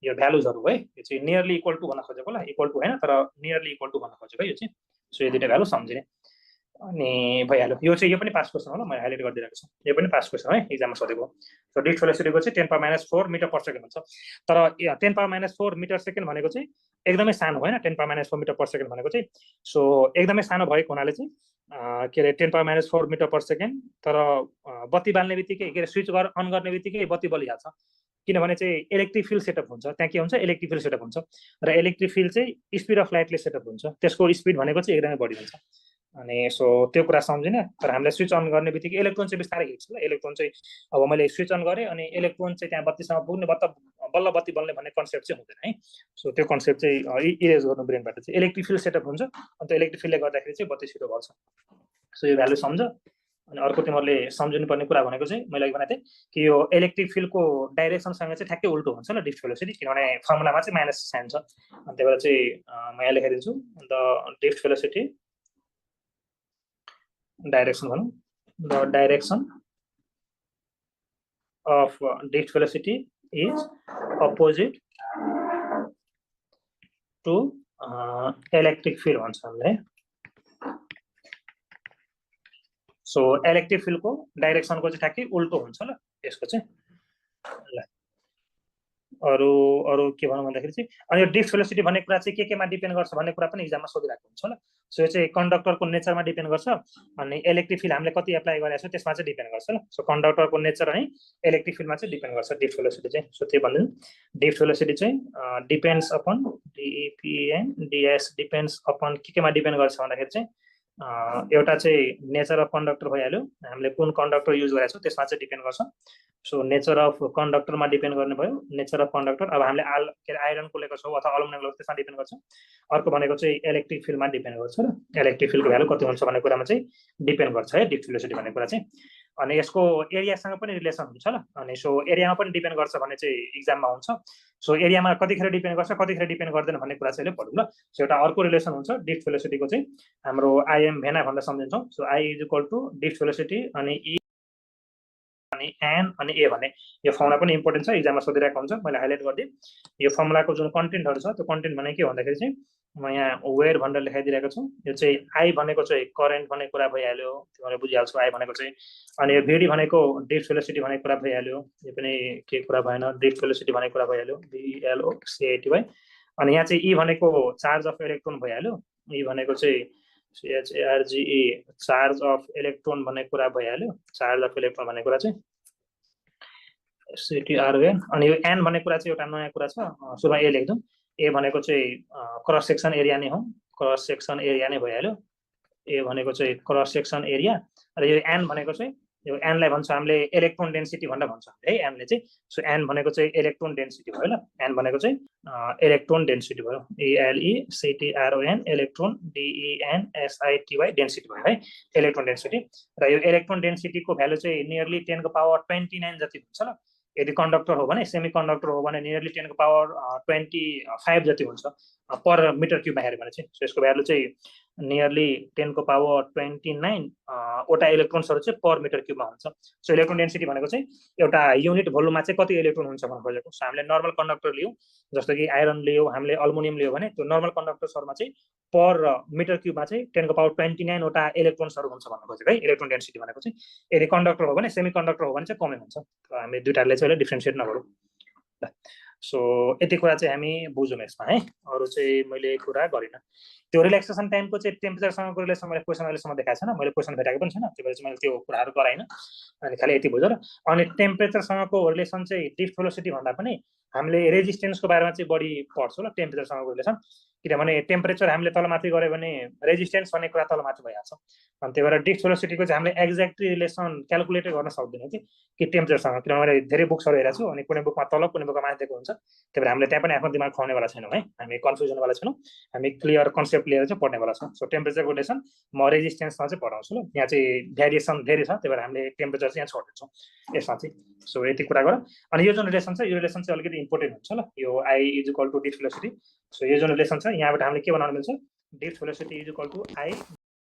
यो भ्यालुजहरू है, यो चाहिँ नियरली इक्वल टु भन्न खोजेको ल, इक्वल टु होइन तर नियरली इक्वल टु भन्न खोजेको है यो चाहिँ। सो यो दुईटा भ्यालु सम्झिने अनि भइहाल्यो। यो चाहिँ यो पनि पास क्वेसन हो ल, मैले हाइलाइट गरिदिरहेको छु, यो पनि पास क्वेसन है, एक्जाममा सोधेको। सो डिफ्ट भेलोसिटीको चाहिँ 10⁻⁴ मिटर पर सेकेन्ड हुन्छ। तर 10⁻⁴ मिटर सेकेन्ड भनेको चाहिँ एकदमै सानो होइन, 10⁻⁴ मिटर पर सेकेन्ड भनेको चाहिँ। सो एकदमै सानो भएको हुनाले चाहिँ के अरे 10⁻⁴ मिटर पर सेकेन्ड, तर बत्ती बाल्ने बित्तिकै के अरे स्विच अन गर्ने बित्तिकै बत्ती बलिहाल्छ, किनभने चाहिँ इलेक्ट्रिक फिल्ड सेटअप हुन्छ। त्यहाँ के हुन्छ, इलेक्ट्रिक फिल्ड सेटअप हुन्छ र इलेक्ट्रिक फिल्ड चाहिँ स्पिड अफ लाइटले सेटअप हुन्छ, त्यसको स्पिड भनेको चाहिँ एकदमै बढी हुन्छ। अनि सो त्यो कुरा सम्झिने। तर हामीलाई स्विच अन गर्ने बित्तिकै इलेक्ट्रोन चाहिँ बिस्तारै हिँड्छ ल। इलेक्ट्रोन चाहिँ अब मैले स्विच अन गरेँ अनि इलेक्ट्रोन चाहिँ त्यहाँ बत्तीसम्म पुग्ने बल्ल बत्ती बल्ने भन्ने कन्सेप्ट चाहिँ हुँदैन है। सो त्यो कन्सेप्ट चाहिँ इरेज गर्नु ब्रेनबाट चाहिँ। इलेक्ट्रिक फिल्ड सेटअप हुन्छ अनि त्यो इलेक्ट्रिक फिल्डले गर्दाखेरि चाहिँ बत्ती छिटो बल्छ। सो यो भ्यालु सम्झ। अनि अर्को तिमीहरूले सम्झिनु पर्ने कुरा भनेको चाहिँ मैले अघि भनेको थिएँ कि यो इलेक्ट्रिक फिल्डको डाइरेक्सनसँग चाहिँ ठ्याक्कै उल्टो हुन्छ ल डिफ्ट भेलोसिटी, किनभने फर्मुलामा चाहिँ माइनस साइन छ। अनि त्यही भएर चाहिँ म यहाँ लेखाइदिन्छु द डिफ्ट भेलोसिटी direction भनौँ, the direction of drift velocity is opposite to electric field भन्छ हामीले। सो इलेक्ट्रिक फिल्डको डाइरेक्सनको चाहिँ ठ्याक्कै उल्टो हुन्छ ल यसको चाहिँ। ल अरू अरू के भनौँ भन्दाखेरि चाहिँ अनि यो डिफ्ट भेलोसिटी भन्ने कुरा चाहिँ केमा डिपेन्ड गर्छ भन्ने कुरा पनि एक्जाममा सोधिरहेको हुन्छ ल। सो यो चाहिँ कन्डक्टरको नेचरमा डिपेन्ड गर्छ अनि इलेक्ट्रिक फिल्ड हामीले कति एप्लाई गरेको छ त्यसमा चाहिँ डिपेन्ड गर्छ ल। सो कन्डक्टरको नेचर अनि इलेक्ट्रिक फिल्डमा चाहिँ डिपेन्ड गर्छ डिफ्ट भेलोसिटी चाहिँ। सो त्यही भनिदिनु, डिफ्ट भेलोसिटी चाहिँ depends upon DEPNDS depends upon केमा डिपेन्ड गर्छ भन्दाखेरि चाहिँ एउटा चाहिँ नेचर अफ कन्डक्टर भइहाल्यो, हामीले कुन कन्डक्टर युज गरेको छौँ त्यसमा चाहिँ डिपेन्ड गर्छ। सो नेचर अफ कन्डक्टरमा डिपेन्ड गर्ने भयो, नेचर अफ कन्डक्टर। अब हामीले के अरे आइरनको लिएको छौँ अथवा अल्युमिनियम लिएको त्यसमा डिपेन्ड गर्छ। अर्को भनेको चाहिँ इलेक्ट्रिक फिल्डमा डिपेन्ड गर्छ र इलेक्ट्रिक फिल्डको भ्यालु कति हुन्छ भन्ने कुरामा चाहिँ डिपेन्ड गर्छ है डिफ्ट भेलोसिटी भन्ने कुरा चाहिँ। अनि यसको एरियासँग पनि रिलेसन हुन्छ ल। अनि सो एरियामा पनि डिपेन्ड गर्छ भन्ने चाहिँ एक्जाममा हुन्छ। सो एरियामा कतिखेर डिपेन्ड गर्छ कतिखेर डिपेन्ड गर्दैन भन्ने कुरा चाहिँ अहिले पढौँ ल। सो एउटा अर्को रिलेसन हुन्छ डिफ्ट भेलोसिटीको चाहिँ, हाम्रो आइएम भेना भन्दा सम्झिन्छौँ। So I is equal to drift velocity अनि ई अनि एन अनि ए भन्ने यो फर्मुला पनि इम्पोर्टेन्ट छ, एक्जाममा सोधिरहेको हुन्छ, मैले हाइलाइट गरिदिएँ। यो फर्मुलाको जुन कन्टेन्टहरू छ त्यो कन्टेन्ट भने के भन्दाखेरि चाहिँ म यहाँ वेयर भनेर लेखाइदिरहेको छु। यो चाहिँ आई भनेको चाहिँ करेन्ट भन्ने कुरा भइहाल्यो, तिमीहरूले बुझिहाल्छौ आई भनेको चाहिँ। अनि यो भिडी भनेको डिफ्ट भेलोसिटी भनेको कुरा भइहाल्यो, यो पनि के कुरा भएन, डिफ्ट भेलोसिटी भनेको कुरा भइहाल्यो BLOCATY। अनि यहाँ चाहिँ ई भनेको चार्ज अफ इलेक्ट्रोन भइहाल्यो, ई भनेको चाहिँ CHARGE चार्ज अफ इलेक्ट्रोन भन्ने कुरा भइहाल्यो, चार्ज अफ इलेक्ट्रोन भन्ने कुरा चाहिँ CTRN। अनि यो एन भन्ने कुरा चाहिँ एउटा नयाँ कुरा छ, सुरुमा ए लेख्छौँ। ए भनेको चाहिँ क्रस सेक्सन एरिया नै हो, क्रस सेक्सन एरिया नै भइहाल्यो। ए भनेको चाहिँ क्रस सेक्सन एरिया र यो एन भनेको चाहिँ यो एनलाई भन्छ हामीले इलेक्ट्रोन डेन्सिटी भनेर भन्छ है एनले चाहिँ। सो एन भनेको चाहिँ इलेक्ट्रोन डेन्सिटी भयो ल, एन भनेको चाहिँ इलेक्ट्रोन डेन्सिटी भयो, ELECTRON इलेक्ट्रोन DENSITY डेन्सिटी भयो है इलेक्ट्रोन डेन्सिटी। र यो इलेक्ट्रोन डेन्सिटीको भ्यालु चाहिँ नियरली 10⁻29 जति हुन्छ ल। यदि कन्डक्टर हो भने, सेमी कन्डक्टर हो भने नियरली 10⁻25 जति हुन्छ पर मिटर क्युबमा हेऱ्यो भने चाहिँ। सो यसको भ्यालु चाहिँ नियरली 10⁻29 वटा इलेक्ट्रोन्सहरू चाहिँ पर मिटर क्युबमा हुन्छ। सो इलेक्ट्रोन डेन्सिटी भनेको चाहिँ एउटा युनिट भोल्युममा चाहिँ कति इलेक्ट्रोन हुन्छ भन्नु खोजेको। सो हामीले नर्मल कन्डक्टर लियौँ, जस्तो कि आइरन लियो, हामीले अल्मुनियम लियो भने त्यो नर्मल कन्डक्टर्सहरूमा चाहिँ पर मिटर क्युबमा चाहिँ 10⁻29 वटा इलेक्ट्रोन्सहरू हुन्छ भन्नु खोजेको है इलेक्ट्रोन डेन्सिटी भनेको चाहिँ। यदि कन्डक्टर हो भने, सेमी कन्डक्टर हो भने चाहिँ कमै हुन्छ। हामीले दुईटाले चाहिँ डिफ्रेन्सिएट नगरौँ ल। सो यति कुरा चाहिँ हामी बुझौँ यसमा है, अरू चाहिँ मैले कुरा गरिनँ। त्यो रिल्याक्सेसन टाइमको चाहिँ टेम्परेचरसँगको रिलेसन मैले क्वेसन अहिलेसम्म देखाएको छैन, मैले क्वेसन भेटाएको पनि छैन, त्यही भएर चाहिँ मैले त्यो कुराहरू गराइनँ। अनि खालि यति बुझ्यो र। अनि टेम्परेचरसँगको रिलेसन चाहिँ डिफ्ट भेलोसिटी भन्दा पनि हामीले रेजिस्टेन्सको बारेमा चाहिँ बढी पढ्छौँ ल टेम्परेचरसँगको रिलेसन, किनभने टेम्परेचर हामीले तलमाथि गऱ्यो भने रेजिस्टेन्स भन्ने कुरा तलमाथि भइहाल्छ। अनि त्यही भएर डिफ्ट भेलोसिटीको चाहिँ हामीले एक्ज्याक्टली रिलेसन क्यालकुलेटै गर्न सक्दैनौँ कि टेम्परेचरसँग, किनभने मैले धेरै बुक्सहरू हेरेको छु अनि कुनै बुकमा तल कुनै बुकमा माथि दिएको हुन्छ। त्यही भएर हामीले त्यहाँ पनि आफ्नो दिमाग खुवाउनेवाला छैनौँ है, हामी कन्फ्युजनवाला छैनौँ, हामी क्लियर कन्सेप्ट लिएर चाहिँ पढ्नेवाला छौँ। सो टेम्परेचरको रिलेसन म रेजिस्टेन्समा चाहिँ पढाउँछु ल। यहाँ चाहिँ भेरिएसन धेरै छ, त्यही भएर हामीले टेम्परेचर चाहिँ यहाँ छोडिदिन्छौँ यसमा चाहिँ। सो यति कुरा गर। अनि यो जुन रिलेसन छ यो रिलेसन चाहिँ अलिकति इम्पोर्टेन्ट हुन्छ ल, यो I is equal to drift velocity. So यो जुन रिलेसन छ यहाँबाट हामीले के बनाउनु मिल्छ, drift velocity is equal to I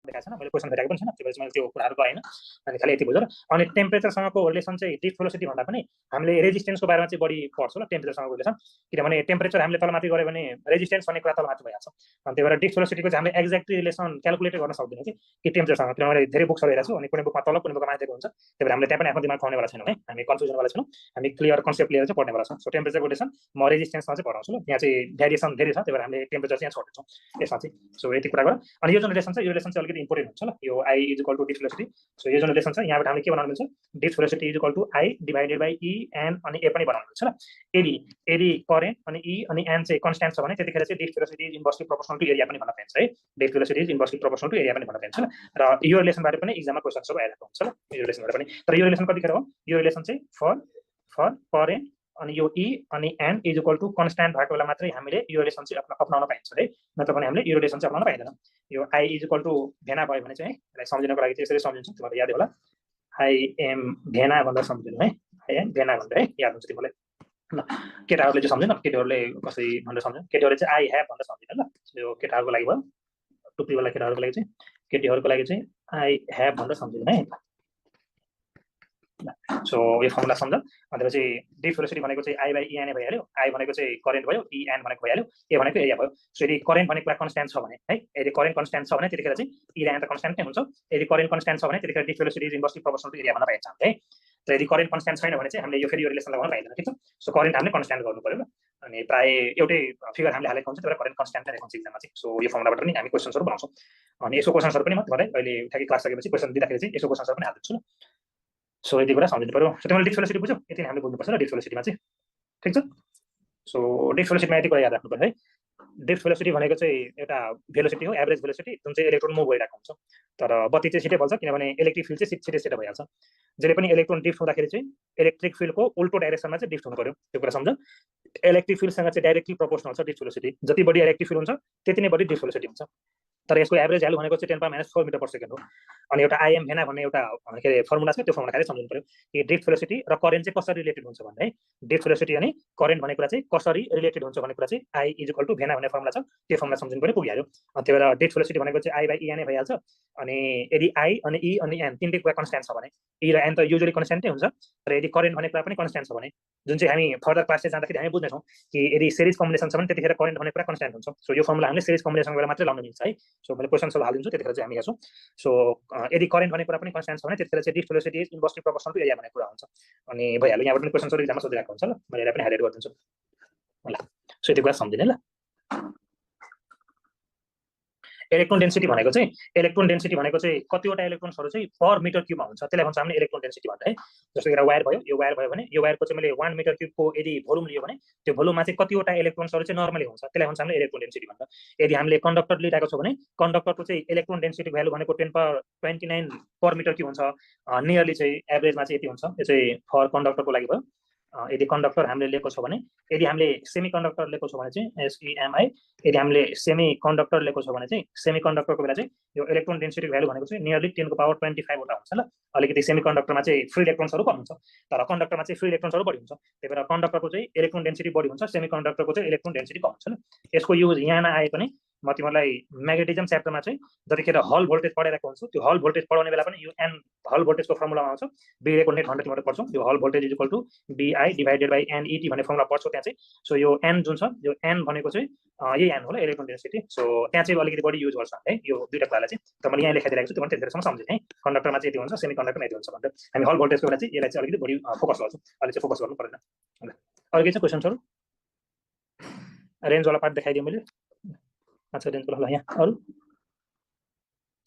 देखाएको छैन, मैले क्वेसन भेटेको पनि छैन, त्यसपछि मैले त्यो कुराहरू गरेन। अनि खालि यति बुझ्यो। अनि टेम्परेचरसँगको रिलेसन चाहिँ डिप भेलोसिटी भन्दा पनि हामीले रेजिस्टेन्सको बारेमा चाहिँ बढी पढ्छौँ ल टेम्परेचरसँगको रिलेसन, किनभने टेम्परेचर हामीले तलमाथि गऱ्यो भने रेजिस्टेन्स भन्ने कुरा तलमाथि भइहाल्छ। अनि त्यही भएर डिप भेलोसिटीको चाहिँ हामीले एक्ज्याक्टली रिलेसन क्यालकुलेट गर्न सक्दैनौँ कि टेम्परेचरसँग, किनभने मैले धेरै बुक्सहरू हेरेको छु अनि कुनै बुकमा तल कुनै बुकमा माथिको हुन्छ, त्यही भएर हामीले त्यहाँ पनि आफ्नो दिमाग खुवाउनेवाला छैनौँ है, हामी कन्फ्युजन वाला छैनौँ, हामी क्लियर कन्सेप्ट लिएर चाहिँ पढ्नेवाला छौँ। सो टेम्परेचरको रिलेसन म रेजिस्टेन्समा चाहिँ पढाउँछु ल, यहाँ चाहिँ भ्यारिएसन धेरै छ, त्यही भएर हामीले टेम्परेचर चाहिँ यहाँ छोड्छौँ यसमा चाहिँ। सो यति कुरा गरौँ। अनि यो जुन रिलेसन छ यो रिलेसन चाहिँ अलिकति इम्पोर्टेन्ट हुन्छ ल, यो I is equal to drift velocity. So यो जुन रिलेसन छ यहाँबाट हामीले के बनाउनु मिल्छ, drift velocity is equal to I divided by E N अनि ए पनि बनाउनु मिल्छ ल। यदि करेन्ट अनि ई अनि एन चाहिँ कन्स्ट्यान्ट छ भने त्यतिखेर चाहिँ drift velocity is inversely proportional to area पनि भन्न पाइन्छ है, drift velocity is inversely proportional to area पनि भन्न पाइन्छ ल। र यो रिलेसनबाट पनि एक्जाममा क्वेसन्सहरू आइरहेको हुन्छ ल, यो रिलेसनबाट पनि। तर यो रिलेसन कतिखेर हो, यो रिलेसन चाहिँ फर करेन्ट अनि यो ई अनि N is equal to constant भएको बेला मात्रै हामीले यो रिलेसन चाहिँ अपनाउन पाइन्छ है, नत्र भने हामीले यो रिलेसन चाहिँ अपनाउन पाइँदैन। यो आई इज इक्वल टु भेना भयो भने चाहिँ यसलाई सम्झिनको लागि चाहिँ यसरी सम्झिन्छ, तिमीलाई यादै होला, आई एम भेना भनेर सम्झिनु है, आई एम भेना भनेर है, याद हुन्छ तिमीलाई ल। केटाहरूले चाहिँ सम्झिनु, केटीहरूले कसरी भनेर सम्झिनु, केटीहरूले चाहिँ आई ह्याभ भनेर सम्झिनु ल। यो केटाहरूको लागि भयो, टुप्पीवाला केटाहरूको लागि चाहिँ, केटीहरूको लागि चाहिँ आई ह्याभ भनेर सम्झिनु है। सो यो फर्मुला सम्झ। अन्त चाहिँ डिप भेलोसिटी भनेको चाहिँ आई बाई इएन भइहाल्यो, आई भनेको चाहिँ करेन्ट भयो, इएन भनेको भइहाल्यो, ए भनेको एरिया भयो। सो यदि करेन्ट भनेको कुरा कन्स्ट्यान्ट छ भने है, यदि करेन्ट कन्स्ट्यान्ट छ भने त्यतिखेर चाहिँ ई र एन त कन्स्ट्यान्ट नै हुन्छ। यदि करेन्ट कन्स्ट्यान्ट छ भने त्यतिखेर drift velocity is inversely proportional to area भन्न पाइन्छ है। तर यदि करेन्ट कन्स्ट्यान्ट छैन भने चाहिँ हामीले यो फेरि यो रिलेसन लगाउन पाइँदैन, ठिक छ। सो करेन्ट हामीले कन्स्ट्यान्ट गर्नु पर्यो ल। अनि प्राय एउटै फिगर हामीले हालेको हुन्छ, तर करेन्ट कन्स्ट्यान्ट नै लेख्छ एक्जाममा चाहिँ। सो यो फर्मुलाबाट पनि हामी क्वेसन्सहरू बनाउँछौँ। अनि यसो क्वेसन्सहरू पनि म तिमीलाई अहिले ठ्याक्कै क्लास सकेपछि क्वेसन दिँदाखेरि चाहिँ यसो क्वेसन्सहरू पनि हालिदिन्छु ल। सो यति कुरा सम्झिनु पर्यो। सो तिमीले डिप भेलोसिटी बुझ्यौ, यति नै हामीले बुझ्नुपर्छ ल डिप भेलोसिटीमा चाहिँ, ठिक छ। सो डिप भेलोसिटीमा यति कुरा याद राख्नु पर्यो है। डिप भेलोसिटी भनेको चाहिँ एउटा भेलोसिटी हो, एभरेज भेलोसिटी, जुन चाहिँ इलेक्ट्रोन मुभ भइरहेको हुन्छ। तर बत्ती चाहिँ छिटै बल्छ, किनभने इलेक्ट्रिक फिल्ड चाहिँ छिटै भइहाल्छ। जहिले पनि इलेक्ट्रोन डिफ्ट हुँदाखेरि चाहिँ इलेक्ट्रिक फिल्डको उल्टो डाइरेक्सनमा चाहिँ डिफ्ट हुनु पर्यो, त्यो कुरा सम्झ। इलेक्ट्रिक फिल्डसँग चाहिँ डाइरेक्टली प्रोपोर्सनल छ डिप भेलोसिटी, जति बढी इलेक्ट्रिक फिल्ड हुन्छ त्यति नै बढी डिप भेलोसिटी हुन्छ। तर यसको एभरेज भ्यालु भनेको चाहिँ 10⁻⁴ मिटर पर सेकेन्ड हो। अनि एउटा आइएम भेना भन्ने एउटा के अरे फर्मुला छ, त्यो फर्मुला खाली सम्झिनु पर्यो कि डिप भेलोसिटी र करेन्ट चाहिँ कसरी रिलेटेड हुन्छ भन्ने है। डिप भेलोसिटी अनि करेन्ट भन्ने कुरा चाहिँ कसरी रिलेटेड हुन्छ भन्ने कुरा चाहिँ आई इज इक्वल टु भेना भन्ने फर्मुला छ, त्यो फर्मुला सम्झिनु पर्यो, पुगिहाल्यो। अनि त्यही भएर डिप भेलोसिटी भनेको चाहिँ आई बाई इएन भइहाल्छ। अनि यदि आई अनि ई अनि एन तिनटै कुरा कन्स्ट्यान्ट छ भने, ई र एन त युजुअली कन्स्ट्यान्टै हुन्छ, तर यदि करेन्ट भन्ने कुरा पनि कन्स्ट्यान्ट छ भने, जुन चाहिँ हामी फर्दर क्लासले जाँदाखेरि हामी बुझ्नेछौँ कि यदि सिरिज कम्बिनेसन छ भने त्यतिखेर करेन्ट भन्ने कुरा कन्स्ट्यान्ट हुन्छ। सो यो फर्मुला हामीले सिरिज कम्बिनेसन गरेर मात्रै लाउन मिल्छ है। सो मैले क्वेसन्सहरू हालिदिन्छु, त्यतिखेर चाहिँ हामी हेर्छौँ। सो यदि करेन्ट भन्ने कुरा पनि कन्स्ट्यान्ट छ भने त्यतिखेर चाहिँ drift velocity is inversely proportional to area भन्ने कुरा हुन्छ। अनि भइहाल्यो, यहाँबाट पनि क्वेसन्सहरू एक्जाममा सोधिरहेको हुन्छ ल, मैले यसलाई पनि हाइलाइट गरिदिन्छु ल। सो यति कुरा सम्झिने ल। इलेक्ट्रोन डेन्सिटी भनेको चाहिँ कतिवटा इलेक्ट्रोन्सहरू चाहिँ पर मिटर क्युबमा हुन्छ, त्यसलाई भन्छ हामीले इलेक्ट्रोन डेन्सिटी भन्छ है। जस्तो एउटा वायर भयो, यो वायर भयो भने यो वायरको चाहिँ मैले 1 मिटर क्युबको यदि भोल्युम लियो भने त्यो भोल्युममा चाहिँ कतिवटा इलेक्ट्रोन्सहरू चाहिँ नर्मली हुन्छ, त्यसलाई भन्छ हामीले इलेक्ट्रोन डेन्सिटी भन्छ। यदि हामीले कन्डक्टर लिइरहेको छौँ भने कन्डक्टरको चाहिँ इलेक्ट्रोन डेन्सिटी भ्यालु भनेको 10⁻29 पर मिटर क्युब हुन्छ, नियरली चाहिँ एभरेजमा चाहिँ यति हुन्छ। यो चाहिँ फर कन्डक्टरको लागि भयो। यदि कन्डक्टर हामीले लिएको छ भने, यदि हामीले सेमी कन्डक्टर लिएको छ भने चाहिँ एसइएमआई, यदि हामीले सेमी कन्डक्टर लिएको छ भने चाहिँ सेमी कन्डक्टरको बेला चाहिँ यो इलेक्ट्रोन डेन्सिटी भ्यालु भनेको चाहिँ नियरली 10⁻25 वटा हुन्छ ल। अलिकति सेमी कन्डक्टरमा चाहिँ फ्री इलेक्ट्रोन्सहरू कम हुन्छ, तर कन्डक्टरमा चाहिँ फ्री इलेक्ट्रोन्सहरू बढी हुन्छ। त्यही भएर कन्डक्टरको चाहिँ इलेक्ट्रोन डेन्सिटी बढी हुन्छ, सेमी कन्डक्टरको चाहिँ इलेक्ट्रोन डेन्सिटी कम हुन्छ ल। यसको युज यहाँ नआए पनि म तिमीलाई म्याग्नेटिजम च्याप्टरमा चाहिँ जतिखेर हल भोल्टेज पढाइरहेको हुन्छु, त्यो हल भोल्टेज पढाउने बेला पनि यो एन हल भोल्टेजको फर्मुलामा आउँछ, बीएको नेट 100 तिमीहरू पढ्छौ, यो Hall voltage is equal to BI divided by NET भन्ने फर्मुला पढ्छौ त्यहाँ चाहिँ। सो यो एन जुन छ, यो एन भनेको चाहिँ यही एन हो ल, इलेक्ट्रोन डेन्सिटी। सो त्यहाँ चाहिँ अलिकति बढी युज गर्छ है यो दुईटा कुरालाई चाहिँ। त मैले यहाँ लेखाइदिएको छु, त्यो पनि त्यतिखेरसम्म सम्झिने है। कन्डक्टरमा चाहिँ यति हुन्छ, सेमी कन्डक्टरमा यति हुन्छ भनेर हामी हल भोल्टेजको बेला चाहिँ यसलाई चाहिँ अलिकति बढी फोकस गर्छौँ, अहिले चाहिँ फोकस गर्नु पर्दैन ल। अरू के छ क्वेसन्सहरू? रेन्जवाला पार्ट देखाइदिएँ मैले, अच्छा रेन्जवाला ल, यहाँ अरू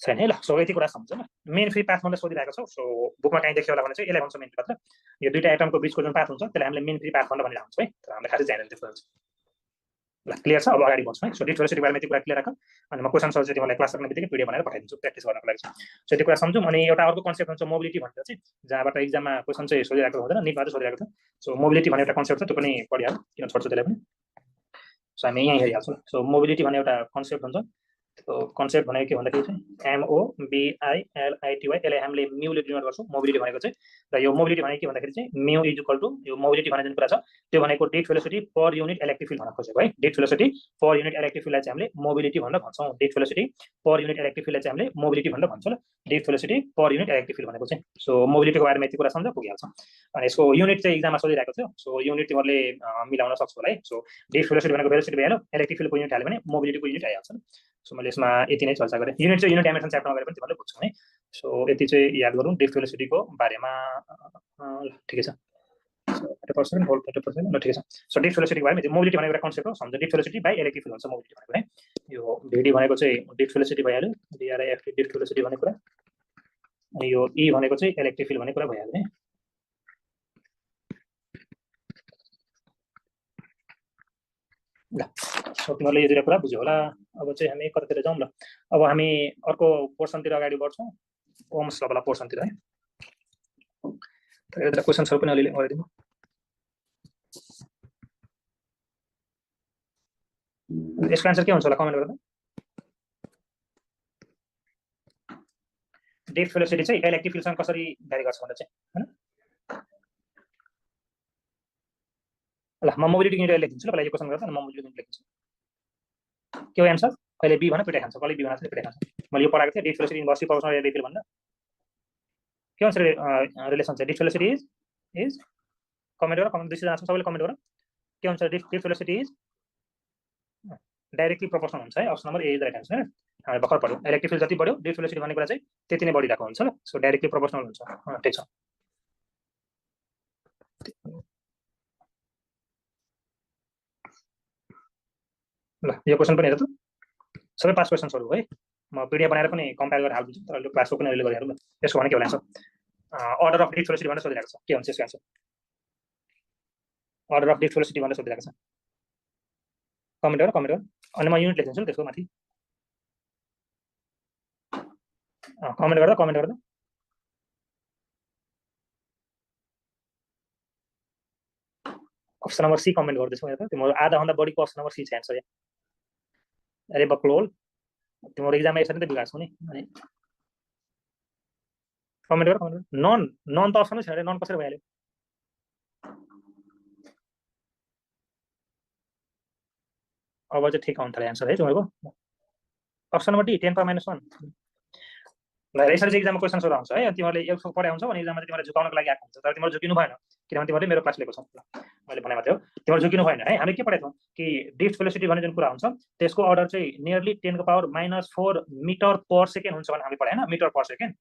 छैन है ल। सो यति कुरा सम्झ ल। मेन फ्री पाथ भनेर सोधिरहेको छौ, सो बुकमा कहीँ देख्यो होला भने चाहिँ यसलाई भन्छ मेन फ्री पाथ। यो दुईटा एटमको बिचको जुन पाथ हुन्छ त्यसलाई हामीले मेन फ्री पाथ भनेर भन्छ है, तर हामीले खासै जानेन त्यस्तो हुन्छ ल। क्लियर छ? अब अगाडि बढ्छौँ है। सो डिप भेलोसिटी बारेमा यति कुरा क्लियर राख। अनि म क्वेसन्सहरू चाहिँ तिमीलाई क्लास सक्ने बित्तिकै पिडिएफ बनाएर पठाइदिन्छु प्र्याक्टिस गर्नको लागि। सो यति कुरा सम्झौँ। अनि एउटा अर्को कन्सेप्ट हुन्छ मोबिलिटी भनेर चाहिँ, जहाँबाट एक्जाममा क्वेसन चाहिँ सोधिरहेको हुँदैन, निटमा चाहिँ सोधिरहेको छ। सो मोबिलिटी भन्ने एउटा कन्सेप्ट छ, त्यो पनि पढिहाल, किन छोड्छु त्यसलाई पनि। सो हामी यहीँ हेरिहाल्छौँ। सो मोबिलिटी भन्ने एउटा कन्सेप्ट हुन्छ, त्यो कन्सेप्ट भनेको के भन्दाखेरि चाहिँ MOBILITY यसलाई हामीले म्युले डिनोट गर्छौँ मोबिलिटी भनेको चाहिँ। र यो मोबिलिटी भनेको के भन्दाखेरि चाहिँ म्यु इज इक्वल टु यो मोबिलिटी भन्ने जुन कुरा छ त्यो भनेको डेट velocity per unit electric field भन्न खोजेको है। डेट भेलोसिटी पर युनिट इलेक्ट्रिक फिल्डलाई चाहिँ हामीले मोबिलिटी भनेर भन्छौँ। डेट भेलोसिटी पर युनिट इलेक्ट्रिक फिल्डलाई चाहिँ हामीले मोबिलिटी भनेर भन्छौँ। डेट velocity per unit electric field भनेको चाहिँ सो मोबिलिटीको बारेमा यति कुरा सम्झ पुगिहाल्छ। अनि यसको युनिट चाहिँ एक्जाममा सोधिरहेको थियो। सो युनिट तिमीहरूले मिलाउन सक्छौ होला है। सो डेट भेलोसिटी भनेको भेलोसिटी भइहाल्यो, इलेक्ट्रिक फिल्डको युनिट हाल्यो भने मोबिलिटीको युनिट आइहाल्छ। सो मैले यसमा यति नै चर्चा गरेँ। युनिट चाहिँ युनिट डाइमेन्सन च्याप्टरमा गएर पनि तिमीहरूले बुझ्छौ है। सो यति चाहिँ याद गरौँ डेट भेलोसिटीको बारेमा। ठिकै छ, ल ठिकै छ। सो डेट भेलोसिटीको बारेमा मोबिलिटी भनेको एउटा कन्सेप्ट हो, सम्झ। डेट भेलोसिटी बाइ इलेक्ट्रिक फिल्ड हुन्छ मोबिलिटी भनेको है। यो VD भनेको चाहिँ डेट भेलोसिटी भइहाल्यो, DRIFT डेट भेलोसिटी भन्ने कुरा। अनि यो E भनेको चाहिँ इलेक्ट्रिक फिल्ड भन्ने कुरा भइहाल्यो है। ल सो तिमीहरूले यो दुईवटा कुरा बुझ्यो होला। अब चाहिँ हामी कतातिर जाउँ ल। अब हामी अर्को पोर्सनतिर अगाडि बढ्छौँ, ओम्स लवाला पोर्सनतिर है। तर क्वेसन्सहरू पनि अलिअलि गरिदिनु। यसको आन्सर के हुन्छ होला कमेन्ट गर्दा। डेट भेलोसिटी चाहिँ इलेक्ट्रिक फिल्डसँग कसरी भ्यारी गर्छ भनेर चाहिँ हैन। ल म मोबिलिटी युनिट लेखिदिन्छु ल। पहिला यो क्वेसन गर्दा म मोबिलिटी युनिट लेखिदिन्छु। के हो एन्सर? कहिले बी भन पिटाइ खान्छ, कहिले बी भन पिटाइ खान्छ। मैले यो पढाएको थिएँ डेट velocity inversely proportional electric field भन्दा। के हुन्छ रिलेसन चाहिँ डेट भेलोसिटी इज कमेन्ट गर, कमेन्ट 200 जना छ सबैले कमेन्ट गर। के हुन्छ डेट भेलोसिटी इज डाइरेक्टली प्रोपोर्सनल हुन्छ है। Option number A is right answer. हामी भर्खर पढ्यौँ इलेक्ट्रिक फिल्ड जति बढ्यो डेट भेलोसिटी भन्ने कुरा चाहिँ त्यति नै बढिरहेको हुन्छ ल। सो डाइरेक्टली प्रोपोर्सनल हुन्छ। ठिक छ। ल यो क्वेसन पनि हेर त, सबै पास क्वेसन्सहरू है। म पिडिएफ बनाएर पनि कम्पाइल गरेर हाल्दिन्छु, तर यो क्लासको पनि अहिले गरिहालौँ ल। यसको भने के होला आन्सर? अर्डर अफ डेट भेलोसिटी भनेर सोधिरहेको छ। के हुन्छ यसको आन्सर? अर्डर अफ डेट भेलोसिटी भनेर सोधिरहेको छ। कमेन्ट गर, कमेन्ट गर। अनि म युनिट लेखिदिन्छु त्यसको माथि। कमेन्ट गर्दा, कमेन्ट गर्दा। अप्सन नम्बर सी कमेन्ट गर्दैछु यहाँ त। तिम्रो आधाभन्दा बढीको अप्सन नम्बर सी छ एन्सर। अरे बक्लोल, तिम्रो एक्जाममा यसरी त बिगार्छौ नि। अनि कमेन्ट गर, कमेन्ट गर। नन नन त अप्सनै छैन, नन कसरी भइहाल्यो? अब चाहिँ ठिक आउनु थाल्यो एन्सर है तिमीहरूको। Option number D 10⁻⁻1। ल यसरी चाहिँ एक्जाममा क्वेसन्सहरू आउँछ है। तिमीहरूले यसो पढाइ हुन्छ भने एक्जाममा तिमीहरूले झुकाउनको लागि आएको हुन्छ, तर तिमीहरू झुकिनु भएन किनभने तिमीहरूले मेरो क्लास लिएको छौ। मैले भने मात्रै हो, तिमीहरू झुकिनु भएन है। हामीले के पढाएको थियौँ कि डेट भेलोसिटी भन्ने जुन कुरा हुन्छ त्यसको अर्डर चाहिँ नियरली 10⁻⁻4 मिटर पर सेकेन्ड हुन्छ भने हामीले पढाएन। मिटर पर सेकेन्ड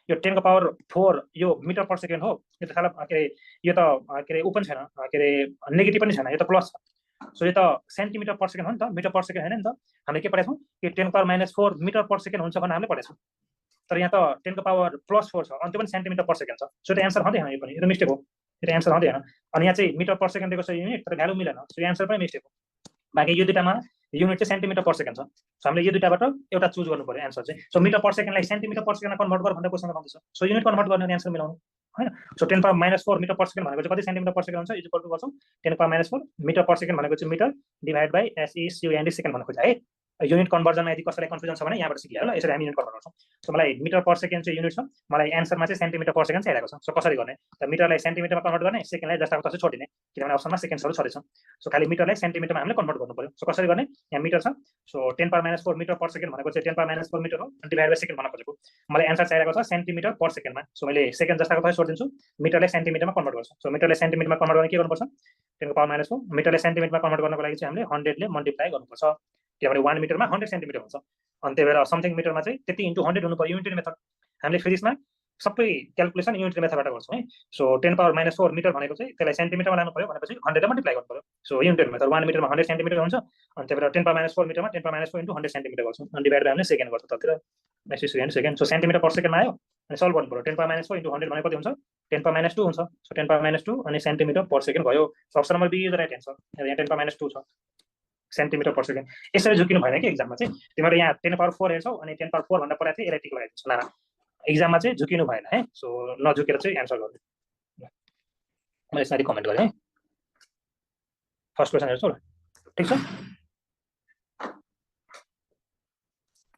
यो 10⁻4 यो मिटर पर सेकेन्ड हो। यो त साला के अरे यो त के अरे ऊ पनि छैन, के अरे नेगेटिभ पनि छैन, यो त प्लस छ। सो यो त सेन्टिमिटर पर सेकेन्ड हो नि त, मिटर पर सेकेन्ड होइन नि त। हामीले के पढाएको छौँ कि 10⁻⁻4 मिटर पर सेकेन्ड हुन्छ भनेर हामीले पढाएको छौँ। तर यहाँ त 10⁻+4 छ अनि त्यो पनि सेन्टिमिटर पर सेकेन्ड छ। सो त्यो एन्सर हुँदैन यो पनि, यो त मिस्टेक हो। यो त एन्सर हुँदैन। अनि यहाँ चाहिँ मिटर पर सेकेन्ड दिएको छ युनिट, तर भ्यालु मिलेन। सो यो एन्सर पनि मिस्टेक हो। बाँकी यो दुईटामा युनिट चाहिँ सेन्टिमिटर पर सेकेन्ड छ। सो हामीले यो दुईटाबाट एउटा चुज गर्नु पर्यो एन्सर चाहिँ। सो मिटर पर सेकेन्डलाई सेन्टिमिटर पर सेकेन्डमा कन्भर्ट गर भनेर क्वेसनमा भन्दैछ। सो युनिट कन्भर्ट गर्ने एन्सर मिलाउनु हैन। सो 10⁻⁻4 मिटर पर सेकेन्ड भनेको चाहिँ कति सेन्टिमिटर पर सेकेन्ड हुन्छ? इज इक्वल टु गर्छौँ 10⁻⁻4 मिटर पर सेकेन्ड भनेको चाहिँ metre divide by SECUND second भन्नु खोज्छ है। युनिट कन्भर्जनमा यदि कसैलाई कन्फ्युजन छ भने यहाँबाट सिकिहाल्यो ल। यसरी हामी युनिट कन्भर्ट गर्छौँ। सो मलाई मिटर पर सेकेन्ड चाहिँ युनिट छ, मलाई एन्सरमा चाहिँ सेन्टिमिटर पर सेकेन्ड चाहिँ आएको छ। सो कसरी गर्ने त? मिटरलाई सेन्टिमिटरमा कन्भर्ट गर्ने, सेकेन्डलाई जस्ताको तस्तै छोडिने किनभने अप्सनमा सेकेन्ड्सहरू छँदैछ। सो खालि मिटरलाई सेन्टिमिटरमा हामीले कन्भर्ट गर्नु पर्यो। सो कसरी गर्ने? यहाँ मिटर छ। सो 10⁻⁻4 मिटर पर सेकेन्ड भनेको चाहिँ 10⁻⁻4 मिटर हो, डिभाइड बाई सेकेन्ड भन्न खोजेको। मलाई एन्सर चाहिएको छ सेन्टिमिटर पर सेकेन्डमा। सो मैले सेकेन्ड जस्ताको तस्तै छोडिदिन्छु, मिटरलाई सेन्टिमिटरमा कन्भर्ट गर्छु। सो मिटरलाई सेन्टिमिटरमा कन्भर्ट गर्ने के गर्नुपर्छ? 10⁻⁻4 मिटरलाई सेन्टिमिटरमा कन्भर्ट गर्नको लागि चाहिँ हामीले 100 ले मल्टिप्लाई गर्नुपर्छ किनभने 1 मिटरमा 100 सेन्टिमिटर हुन्छ। अनि त्यही भएर समथिङ मिटरमा चाहिँ त्यति इन्टु 100 हुनु पर्यो। युनिटरी मेथड हामीले फिजिक्समा सबै क्याल्कुलेसन युनिटरी मेथडबाट गर्छौँ है। सो 10⁻⁻4 मिटर भनेको चाहिँ त्यसलाई सेन्टिमिटरमा लानु पर्यो भनेपछि 100 ले मल्टिप्लाई गर्नु पर्यो। सो युनिटरी मेथड 1 मिटरमा 100 सेन्टिमिटर हुन्छ। अनि त्यही भएर 10⁻⁻4 मिटरमा 10⁻⁻4 इन्टु 100 सेन्टिमिटर गर्छौँ अनि डिभाइड बाई हामीले सेकेन्ड गर्छौँ ततिर सेकेन्ड। सो सेन्टिमिटर पर सेकेन्डमा आयो अनि सल्भ गर्नु पर्यो। 10⁻⁻4 इन्टु 100 भनेको कति हुन्छ? 10⁻2 हुन्छ। सो 10⁻2 अनि सेन्टिमिटर पर सेकेन्ड भयो। So option number B is the right answer. यहाँ 10⁻2 छ सेन्टिमिटर पर सेकेन्ड। यसरी झुकिनु भएन कि एक्जाममा चाहिँ तिमीहरू यहाँ 10⁻4 हेर्छौ अनि 10⁻4 भन्दा पढाएको थिएँ इलेक्ट्रिक लगाइदिन्छ नाना। एक्जाममा चाहिँ झुकिनु भएन है। सो नझुकेर चाहिँ एन्सर गर्नु। मैले यसरी कमेन्ट गरेँ है। फर्स्ट क्वेसन हेर्छौ ल, ठिक छ।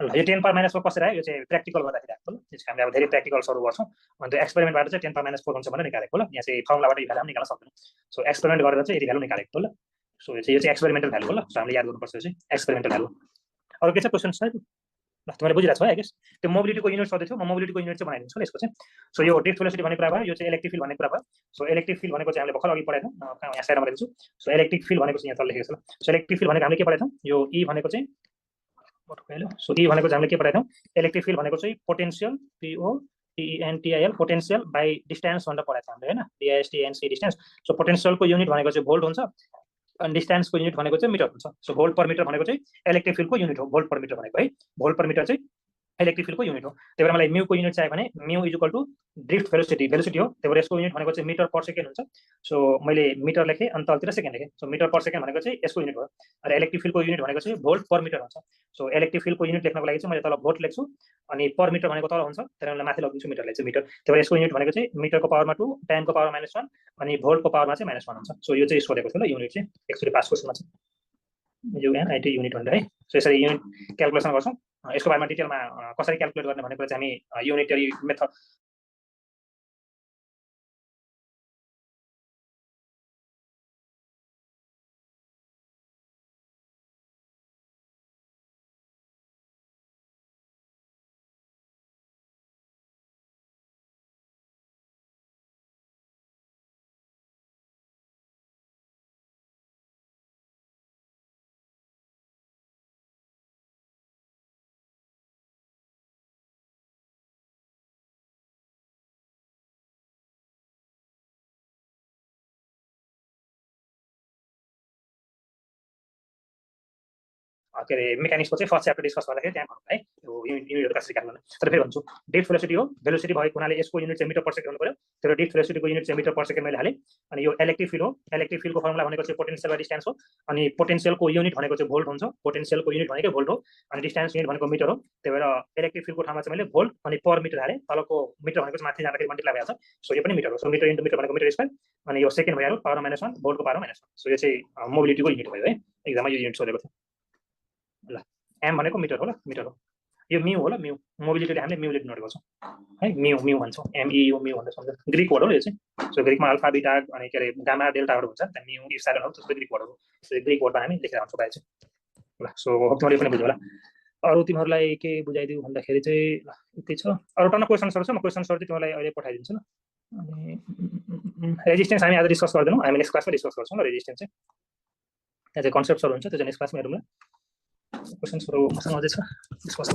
ल यो 10⁻4 कसरी आयो यो चाहिँ प्र्याक्टिकल गर्दाखेरि आएको ल त्यसको हामीले अब धेरै प्र्याक्टिकलहरू गर्छौँ अनि त्यो एक्सपेरिमेन्टबाट चाहिँ 10⁻4 हुन्छ भनेर निकालेको ल यहाँ चाहिँ फर्मुलाबाट यो भ्यालु निकाल्न सक्दैन सो एक्सपेरिमेन्ट गरेर चाहिँ यति भ्यालु निकालेको ल सो यो चाहिँ एक्सपेरिमेन्टल भ्यालु हो ल सो हामीले याद गर्नुपर्छ यो चाहिँ एक्सपेरिमेन्टल भ्यालु अरू के छ क्वेसन छ ल तिमीले बुझिरहेको छ है गेस त्यो मोबिलिटीको युनिट सोध्दै थियो म मोबिलिटीको युनिट चाहिँ बनाइदिन्छु ल यसको चाहिँ सो यो ड्रिफ्ट भेलोसिटी भन्ने कुरा भयो यो चाहिँ इलेक्ट्रिक फिल्ड भन्ने कुरा भयो सो इलेक्ट्रिक फिल्ड भनेको चाहिँ हामीले भर्खर अघि पढाएको थियौँ यहाँ साइडमा लेखेको छु सो इलेक्ट्रिक फिल्ड भनेको चाहिँ यहाँ तल लेखेको छ ल सो इलेक्ट्रिक फिल्ड भनेको हामीले के पढाएको थियौँ यो ई भनेको चाहिँ सो ई भनेको चाहिँ हामीले के पढाएको थियौँ इलेक्ट्रिक फिल्ड भनेको चाहिँ potential Piow टिएनटिआइएल potential by distance भनेर पढाएको थियो हामीले होइन डिएसटिएनसी डिस्टेन्स सो पोटेन्सियलको युनिट भनेको चाहिँ भोल्ट हुन्छ अनि डिस्टेन्सको युनिट भनेको चाहिँ मिटर हुन्छ सो भोल्ट पर मिटर भनेको चाहिँ इलेक्ट्रिक फिल्डको युनिट हो भोल्ट पर मिटर भनेको है भोल्ट पर मिटर चाहिँ इलेक्ट्रिक फिल्डको युनिट हो त्यही भएर मलाई म्यूको युनिट चाहियो भने mu is equal to drift velocity हो त्यही भएर यसको युनिट भनेको चाहिँ मिटर पर सेकेन्ड हुन्छ सो मैले मिटर लेखेँ अनि तलतिर सेकेन्ड लेखेँ सो मिटर पर सेकेन्ड भनेको चाहिँ यसको युनिट हो र इलेक्ट्रिक फिल्डको युनिट भनेको चाहिँ भोल्ट पर मिटर हुन्छ सो इलेक्ट्रिक फिल्डको युनिट लेख्नको लागि चाहिँ मैले तल भोल्ट लेख्छु अनि पर मिटर भनेको तल हुन्छ त्यही भएर माथि लगिदिन्छु मिटर लेख्छु मिटर त्यही भएर यसको युनिट भनेको चाहिँ मिटरको पावरमा 2 10को पावर -1 अनि भोल्टको पावरमा चाहिँ -1 हुन्छ सो यो चाहिँ सोधेको थियो ल युनिट चाहिँ एक्चुअली पास क्वेसनमा चाहिँ युएनआइटी युनिट भनेर है सो यसरी युनिट क्याल्कुलेसन गर्छौँ यसको बारेमा डिटेलमा कसरी क्याल्कुलेट गर्ने भन्ने कुरा चाहिँ हामी युनिटरी मेथड के अरे मेकानिक्सको चाहिँ फर्स्ट च्याप्टर डिस्कस गर्दाखेरि त्यहाँ भन्नु है यो युनिटहरू कसरी क्याल्कुलेट गर्ने तर फेरि भन्छु ड्रिफ्ट भेलोसिटी हो भेलोसिटी भएको हुनाले यसको युनिट चाहिँ मिटर पर सेकेन्ड हुनु पर्यो तर ड्रिफ्ट भेलोसिटीको युनिट चाहिँ मिटर पर सेकेन्ड मैले हालेँ अनि यो इलेक्ट्रिक फिल्ड हो इलेक्ट्रिक फिल्डको फर्मुला भनेको चाहिँ पोटेन्सियल बाइ डिस्टेन्स हो अनि पोटेन्सियलको युनिट भनेको चाहिँ भोल्ट हुन्छ पोटेन्सियलको युनिट भनेको भोल्ट हो अनि डिस्टेन्स युनिट भनेको मिटर हो त्यही भएर इलेक्ट्रिक फिल्डको ठाउँमा चाहिँ मैले भोल्ट अनि पर मिटर हालेँ तलको मिटर भनेको चाहिँ माथि जाँदाखेरि मल्टिप्लाई भइहाल्छ सो यो पनि मिटर हो सो मिटर इन्टु मिटर भनेको मिटर स्क्वायर अनि यो सेकेन्ड भइहाल्यो पावर -1 भोल्टको पावर -1 सो यो चाहिँ मोबिलिटीको युनिट भयो है एक्जाममा यो युनिट सोधेको थियो ल एम भनेको मिटर हो ल मिटर हो यो म्यू हो ल म्यू मोबिलिटीले हामीले म्यू लेख्नु परेको छ है म्यू भन्छौँ एमइओ म्यू भनेर सम्झ ग्रिक वर्ड हो यो चाहिँ सो ग्रिकमा अल्फा बिटा अनि के अरे गामा डेल्टाहरू हुन्छ नि त म्यू इप्सिलोन हो त्यस्तो ग्रिक वर्ड हो सो ग्रिक वर्डमा हामी लेखेर आउँछौँ बाहिर चाहिँ ल सो तिमीहरूले पनि बुझ्यौ होला अरू तिमीहरूलाई के बुझाइदियो भन्दाखेरि चाहिँ ल यति छ अरू टन्न क्वेसन्सहरू छ म क्वेसन्सहरू चाहिँ तिमीलाई अहिले पठाइदिन्छु ल अनि रेजिस्टेन्स हामी आज डिस्कस गर्दैनौँ हामी नेक्स्ट क्लासमा डिस्कस गर्छौँ ल रेजिस्टेन्स चाहिँ त्यहाँ चाहिँ कन्सेप्ट्सहरू हुन्छ त्यो चाहिँ नेक्स्ट क्लासमा हेरौँ ल क्वेसन्सहरू मसँग अझै छ डिस्कस